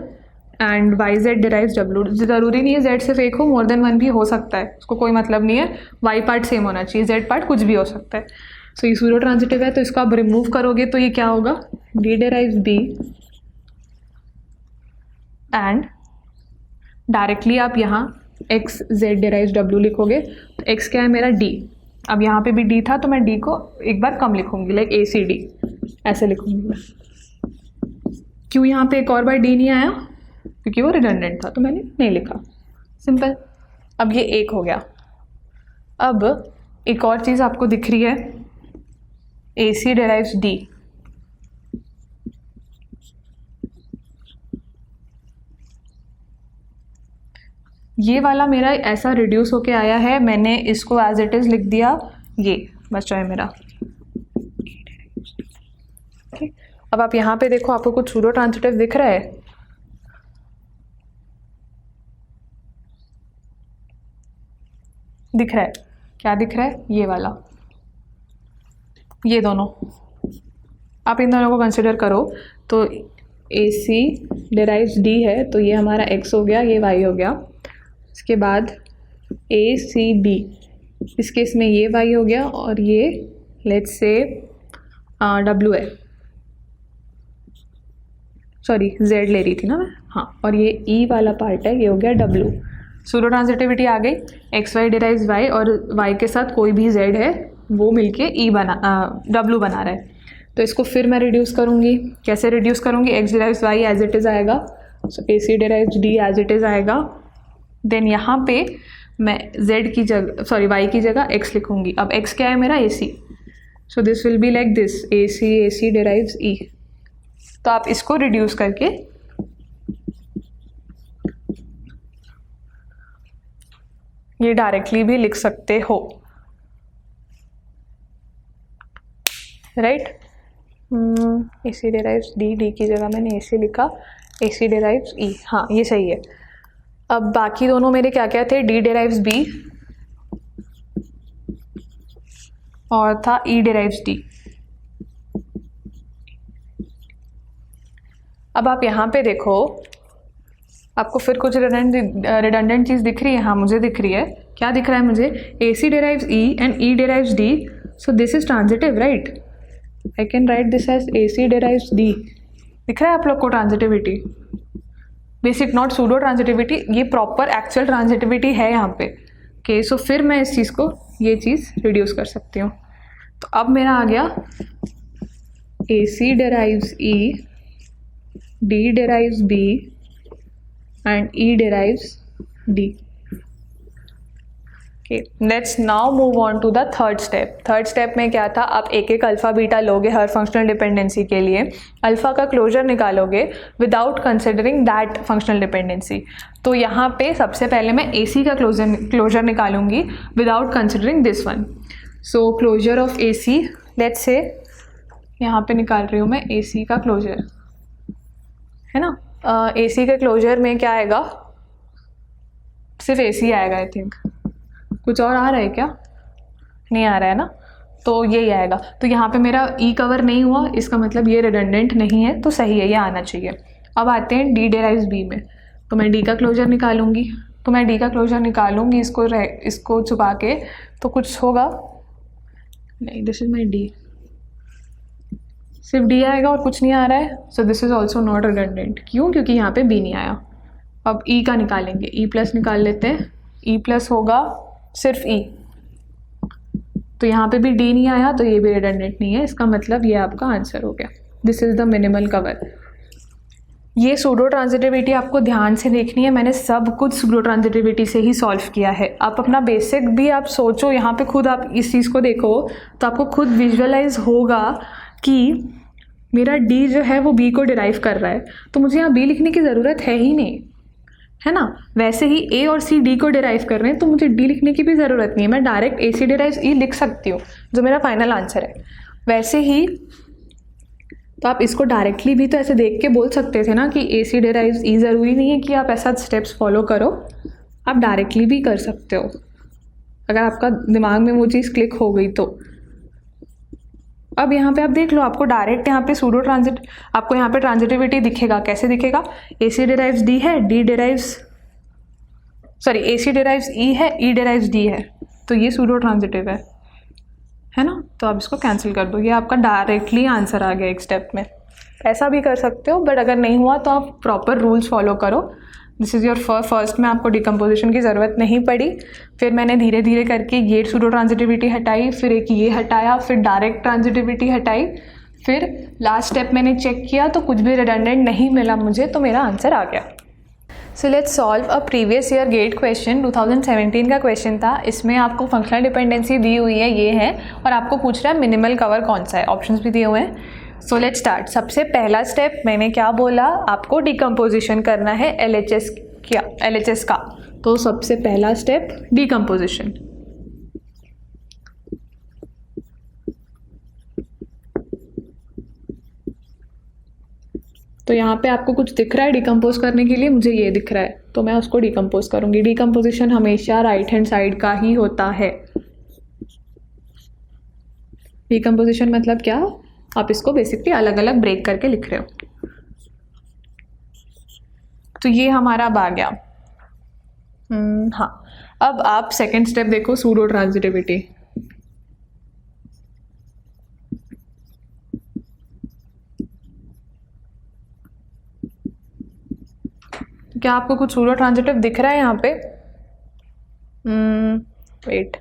एंड YZ डिराइव्स W। ज़रूरी नहीं है Z सिर्फ एक हो, मोर देन वन भी हो सकता है, उसको कोई मतलब नहीं है, Y पार्ट सेम होना चाहिए, Z पार्ट कुछ भी हो सकता है। सो ये सूडो ट्रांजिटिव है, तो इसको आप रिमूव करोगे तो ये क्या होगा, D derives B, and directly आप यहाँ XZ डिराइव्स W लिखोगे, तो X क्या है मेरा D। अब यहाँ पे भी D था तो मैं D को एक बार कम लिखूंगी, लाइक ACD ऐसे लिखूंगी मैं। क्यों यहाँ पे एक और बार D नहीं आया, क्योंकि वो रिडंडेंट था तो मैंने नहीं लिखा, सिंपल। अब ये एक हो गया, अब एक और चीज़ आपको दिख रही है, AC derives D। ये वाला मेरा ऐसा रिड्यूस होके आया है, मैंने इसको एज इट इज़ लिख दिया, ये बचा है मेरा। okay। अब आप यहाँ पे देखो, आपको कुछ सूडो ट्रांजिटिव दिख रहा है? दिख रहा है? क्या दिख रहा है? ये वाला, ये दोनों, आप इन दोनों को कंसिडर करो। तो AC derives D है, तो ये हमारा X हो गया, ये Y हो गया। इसके बाद ACB, इस केस में ये Y हो गया और ये लेट्स से W है, सॉरी Z ले रही थी ना मैं, हाँ, और ये E वाला पार्ट है, ये हो गया W। सूडो ट्रांजिटिविटी आ गई, XY derives Y और Y के साथ कोई भी Z है वो मिलके W बना रहा है। तो इसको फिर मैं रिड्यूस करूँगी। कैसे रिड्यूस करूँगी? X derives Y as it is आएगा, so AC derives D as it is आएगा। देन यहाँ पे मैं Z की जगह, सॉरी Y की जगह X लिखूँगी। अब X क्या है मेरा? AC, so this will be like this, AC derives E। तो आप इसको रिड्यूस करके ये डायरेक्टली भी लिख सकते हो, राइट? AC derives D की जगह मैंने AC लिखा, AC derives E, हाँ ये सही है। अब बाकी दोनों मेरे क्या क्या थे? D derives B और था E derives D। अब आप यहाँ पे देखो, आपको फिर कुछ रिडंडेंट चीज़ दिख रही है? हाँ मुझे दिख रही है। क्या दिख रहा है मुझे? AC derives E and E derives D, so this is transitive, right? I can write this as AC derives D। दिख रहा है आप लोग को transitivity? Basic, not pseudo transitivity, ये प्रॉपर एक्चुअल ट्रांजिटिविटी है यहाँ पे। ओके, सो फिर मैं इस चीज़ को, ये चीज़ रिड्यूस कर सकती हूँ। तो अब मेरा आ गया AC derives E, D derives B and E derives D। Let's now move on to the third step. Third step में क्या था? आप एक एक अल्फ़ा बीटा लोगे हर फंक्शनल डिपेंडेंसी के लिए, अल्फ़ा का क्लोजर निकालोगे without considering that functional dependency. तो यहाँ पे सबसे पहले मैं AC का क्लोजर निकालूंगी without considering this one. So closure of AC, let's say यहाँ पे निकाल रही हूँ मैं AC का क्लोजर, है ना? AC के क्लोजर में क्या आएगा? सिर्फ AC आएगा, आई थिंक। कुछ और आ रहा है क्या? नहीं आ रहा है ना, तो यही आएगा। तो यहाँ पे मेरा E कवर नहीं हुआ, इसका मतलब ये रिडंडेंट नहीं है, तो सही है, ये आना चाहिए। अब आते हैं D derives B में, तो मैं D का क्लोजर निकालूंगी। तो मैं D का क्लोजर निकालूंगी, इसको छुपा के, तो कुछ होगा नहीं, दिस इज माई D, सिर्फ D आएगा और कुछ नहीं आ रहा है। So this is also not redundant. क्यों? क्योंकि यहाँ पे B नहीं आया। अब E का निकालेंगे, E प्लस निकाल लेते हैं। E प्लस होगा सिर्फ E, तो यहाँ पे भी D नहीं आया, तो ये भी रिडंडेंट नहीं है। इसका मतलब ये आपका आंसर हो गया। This is the minimal cover. ये सूडो ट्रांजिटिविटी आपको ध्यान से देखनी है, मैंने सब कुछ सूडो ट्रांजिटिविटी से ही सॉल्व किया है। आप अपना बेसिक भी आप सोचो, यहाँ पे खुद आप इस चीज़ को देखो तो आपको खुद विजुअलाइज होगा कि मेरा D जो है वो B को डिराइव कर रहा है, तो मुझे यहाँ B लिखने की ज़रूरत है ही नहीं, है ना? वैसे ही A और C D को डिराइव कर रहे हैं, तो मुझे D लिखने की भी ज़रूरत नहीं है, मैं डायरेक्ट AC derives E लिख सकती हूँ, जो मेरा फाइनल आंसर है। वैसे ही तो आप इसको डायरेक्टली भी तो ऐसे देख के बोल सकते थे ना कि AC derives E, ज़रूरी नहीं है कि आप ऐसा स्टेप्स फॉलो करो, आप डायरेक्टली भी कर सकते हो अगर आपका दिमाग में वो चीज़ क्लिक हो गई तो। अब यहाँ पे आप देख लो, आपको डायरेक्ट यहाँ पे सूडो ट्रांजिट, आपको यहाँ पे ट्रांजिटिविटी दिखेगा। कैसे दिखेगा? AC derives D है, AC derives E है, E derives D है, तो ये सूडो ट्रांजिटिव है ना? तो आप इसको कैंसिल कर दो, ये आपका डायरेक्टली आंसर आ गया एक स्टेप में। ऐसा भी कर सकते हो, बट अगर नहीं हुआ तो आप प्रॉपर रूल्स फॉलो करो। दिस इज़ योर फर्स्ट में आपको डिकम्पोजिशन की ज़रूरत नहीं पड़ी, फिर मैंने धीरे धीरे करके ये सूडो ट्रांजिटिविटी हटाई, फिर एक ये हटाया, फिर डायरेक्ट ट्रांजिटिविटी हटाई, फिर लास्ट स्टेप मैंने चेक किया तो कुछ भी रिडंडेंट नहीं मिला मुझे, तो मेरा आंसर आ गया। So let's solve a previous year GATE question, 2017 का क्वेश्चन था। इसमें आपको फंक्शनल डिपेंडेंसी दी हुई है, ये है, और आपको पूछ रहा है मिनिमल कवर कौन सा है, ऑप्शंस भी दिए हुए हैं। So let's start. सबसे पहला स्टेप मैंने क्या बोला, आपको डिकम्पोजिशन करना है LHS का। तो सबसे पहला स्टेप डिकम्पोजिशन। तो यहाँ पे आपको कुछ दिख रहा है डिकम्पोज करने के लिए, मुझे ये दिख रहा है, तो मैं उसको डिकम्पोज करूँगी। डिकम्पोजिशन हमेशा राइट हैंड साइड का ही होता है। डिकम्पोजिशन मतलब क्या, आप इसको बेसिकली अलग अलग ब्रेक करके लिख रहे हो। तो ये हमारा अब आ गया। हाँ, अब आप सेकेंड स्टेप देखो, सूडो ट्रांजिटिविटी। क्या आपको कुछ सूडो ट्रांजिटिव दिख रहा है यहाँ पे? वेट,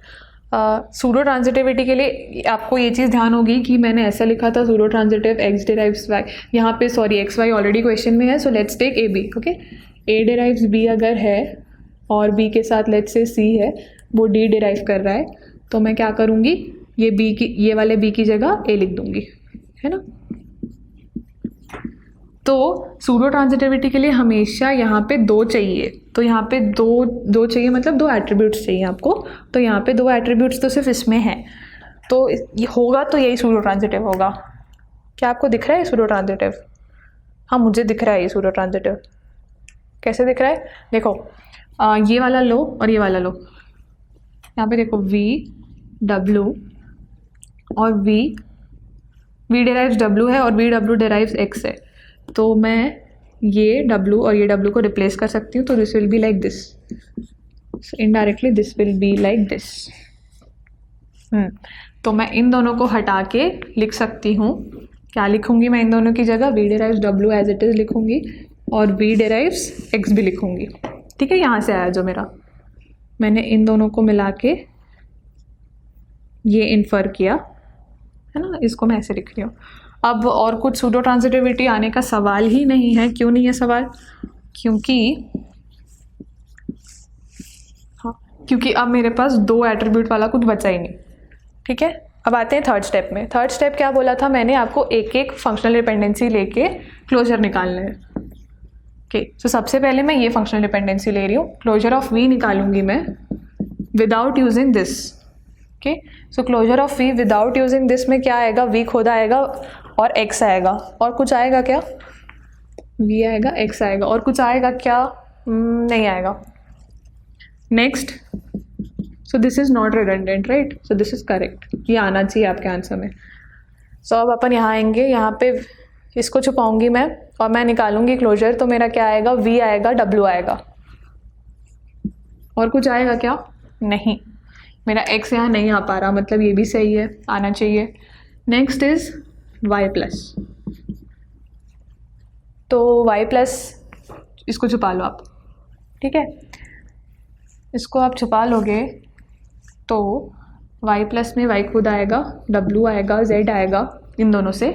सूडो ट्रांजिटिविटी के लिए आपको ये चीज़ ध्यान होगी कि मैंने ऐसा लिखा था pseudo transitive x derives y, यहाँ पे sorry x y already question में है। So let's take A B, okay. a derives b अगर है और b के साथ लेट्स से c है, वो d डिराइव कर रहा है, तो मैं क्या करूँगी, ये वाले b की जगह a लिख दूँगी, है ना। तो सूडो ट्रांजिटिविटी के लिए हमेशा यहाँ पे दो चाहिए, तो यहाँ पे दो चाहिए, मतलब दो एट्रीब्यूट्स चाहिए आपको। तो यहाँ पे दो एट्रीब्यूट्स तो सिर्फ इसमें हैं, तो ये होगा तो यही सूडो ट्रांजिटिव होगा। क्या आपको दिख रहा है सूडो ट्रांजिटिव? हाँ, मुझे दिख रहा है ये सूडो ट्रांजिटिव। कैसे दिख रहा है, देखो, ये वाला लो और ये वाला लो। यहाँ पे देखो V W और V डिराइव्स W है और V W डिराइव्स X है, तो मैं ये W और ये W को रिप्लेस कर सकती हूँ। तो this will be like this, indirectly this will be like this. तो मैं इन दोनों को हटा के लिख सकती हूँ। क्या लिखूँगी मैं इन दोनों की जगह? V derives W as it is लिखूँगी और V डिराइव्स X भी लिखूँगी। ठीक है, यहाँ से आया जो मेरा, मैंने इन दोनों को मिला के ये इन्फर किया, है ना। इसको मैं ऐसे लिख रही हूँ। अब और कुछ सूडो ट्रांजिटिविटी आने का सवाल ही नहीं है। क्यों नहीं है सवाल? क्योंकि अब मेरे पास दो एट्रीब्यूट वाला कुछ बचा ही नहीं। ठीक है, अब आते हैं थर्ड स्टेप में। थर्ड स्टेप क्या बोला था मैंने आपको, एक एक फंक्शनल डिपेंडेंसी लेके क्लोजर निकालना है। ओके, तो सबसे पहले मैं ये फंक्शनल डिपेंडेंसी ले रही हूँ, क्लोजर ऑफ V निकालूंगी मैं without using this. Okay, so closure of V without using this में क्या आएगा, V खुद आएगा और X आएगा, और कुछ आएगा क्या? V आएगा, X आएगा, और कुछ आएगा क्या? नहीं आएगा। Next, so this is not redundant, right, so this is correct, ये आना चाहिए आपके आंसर में। सो अब अपन यहाँ आएंगे, यहाँ पे इसको छुपाऊंगी मैं और मैं निकालूंगी क्लोजर, तो मेरा क्या आएगा, V आएगा, W आएगा, और कुछ आएगा क्या? नहीं, मेरा X यहाँ नहीं आ पा रहा, मतलब ये भी सही है, आना चाहिए। नेक्स्ट इज Y प्लस, तो Y प्लस इसको छुपा लो आप। ठीक है, इसको आप छुपा लोगे तो Y प्लस में Y खुद आएगा, W आएगा, Z आएगा इन दोनों से,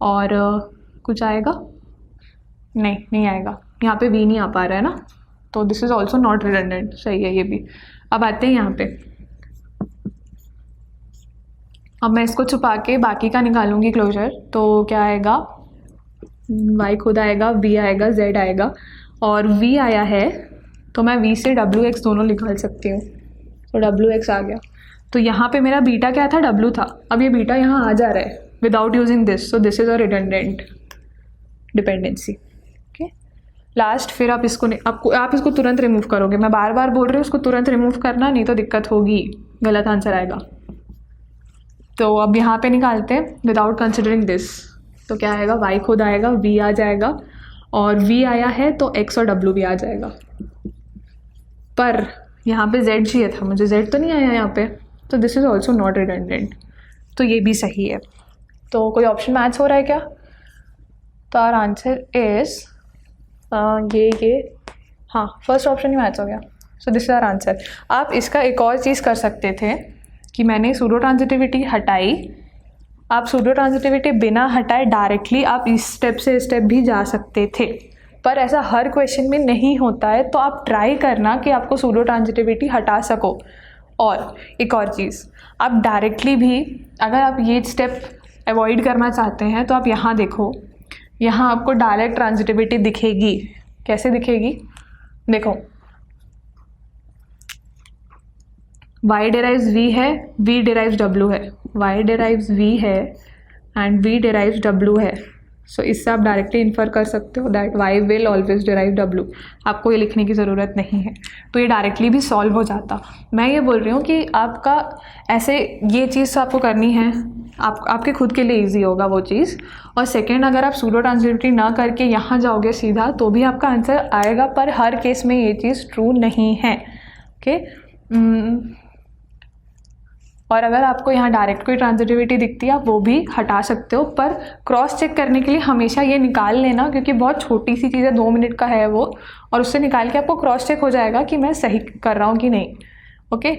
और कुछ आएगा? नहीं आएगा, यहाँ पे V नहीं आ पा रहा है ना, तो this is also not redundant, सही है ये भी। अब आते हैं यहाँ पे, अब मैं इसको छुपा के बाकी का निकालूंगी क्लोजर, तो क्या आएगा, Y खुद आएगा, V आएगा, Z आएगा, और V आया है तो मैं V से WX दोनों निकाल सकती हूँ, तो WX आ गया। तो यहाँ पे मेरा बीटा क्या था, W था, अब ये बीटा यहाँ आ जा रहा है without using this, so this is a redundant dependency. Okay, last, फिर आप इसको आप इसको तुरंत रिमूव करोगे, मैं बार बार बोल रही हूँ उसको तुरंत रिमूव करना, नहीं तो दिक्कत होगी, गलत आंसर आएगा। तो अब यहाँ पे निकालते हैं विदाउट कंसिडरिंग दिस, तो क्या आएगा, Y खुद आएगा, V आ जाएगा, और V आया है तो X और W भी आ जाएगा, पर यहाँ पे Z चाहिए था मुझे, Z तो नहीं आया यहाँ पे, तो this is also not redundant, तो ये भी सही है। तो कोई ऑप्शन मैच हो रहा है क्या? तो आवर आंसर इज़ ये हाँ, फर्स्ट ऑप्शन ही मैच हो गया, so this is our answer. आप इसका एक और चीज़ कर सकते थे कि मैंने सूडो ट्रांजिटिविटी हटाई, आप सूडो ट्रांजिटिविटी बिना हटाए डायरेक्टली आप इस स्टेप से स्टेप भी जा सकते थे। पर ऐसा हर क्वेश्चन में नहीं होता है, तो आप ट्राई करना कि आपको सूडो ट्रांजिटिविटी हटा सको। और एक और चीज़, आप डायरेक्टली भी अगर आप ये स्टेप अवॉइड करना चाहते हैं तो आप यहाँ देखो, यहाँ आपको डायरेक्ट ट्रांजिटिविटी दिखेगी। कैसे दिखेगी? देखो, y derives v है, v derives w है, y derives v है एंड v derives w है। सो इससे आप डायरेक्टली इन्फर कर सकते हो that y will always derive w। आपको ये लिखने की ज़रूरत नहीं है, तो ये डायरेक्टली भी सॉल्व हो जाता। मैं ये बोल रही हूँ कि आपका ऐसे ये चीज़ आपको करनी है, आपके खुद के लिए इजी होगा वो चीज़। और सेकेंड, अगर आप सूडो ट्रांजिटिविटी ना करके यहाँ जाओगे सीधा तो भी आपका आंसर आएगा, पर हर केस में ये चीज़ ट्रू नहीं है। ओके, और अगर आपको यहाँ डायरेक्ट कोई ट्रांजिटिविटी दिखती है आप वो भी हटा सकते हो, पर क्रॉस चेक करने के लिए हमेशा ये निकाल लेना, क्योंकि बहुत छोटी सी चीज़ है, 2 मिनट का है वो, और उससे निकाल के आपको क्रॉस चेक हो जाएगा कि मैं सही कर रहा हूँ कि नहीं। ओके,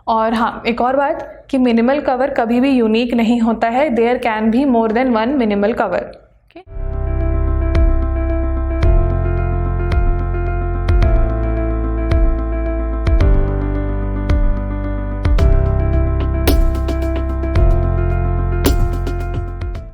और हाँ, एक और बात कि मिनिमल कवर कभी भी यूनिक नहीं होता है, there can be more than 1 minimal cover. Okay.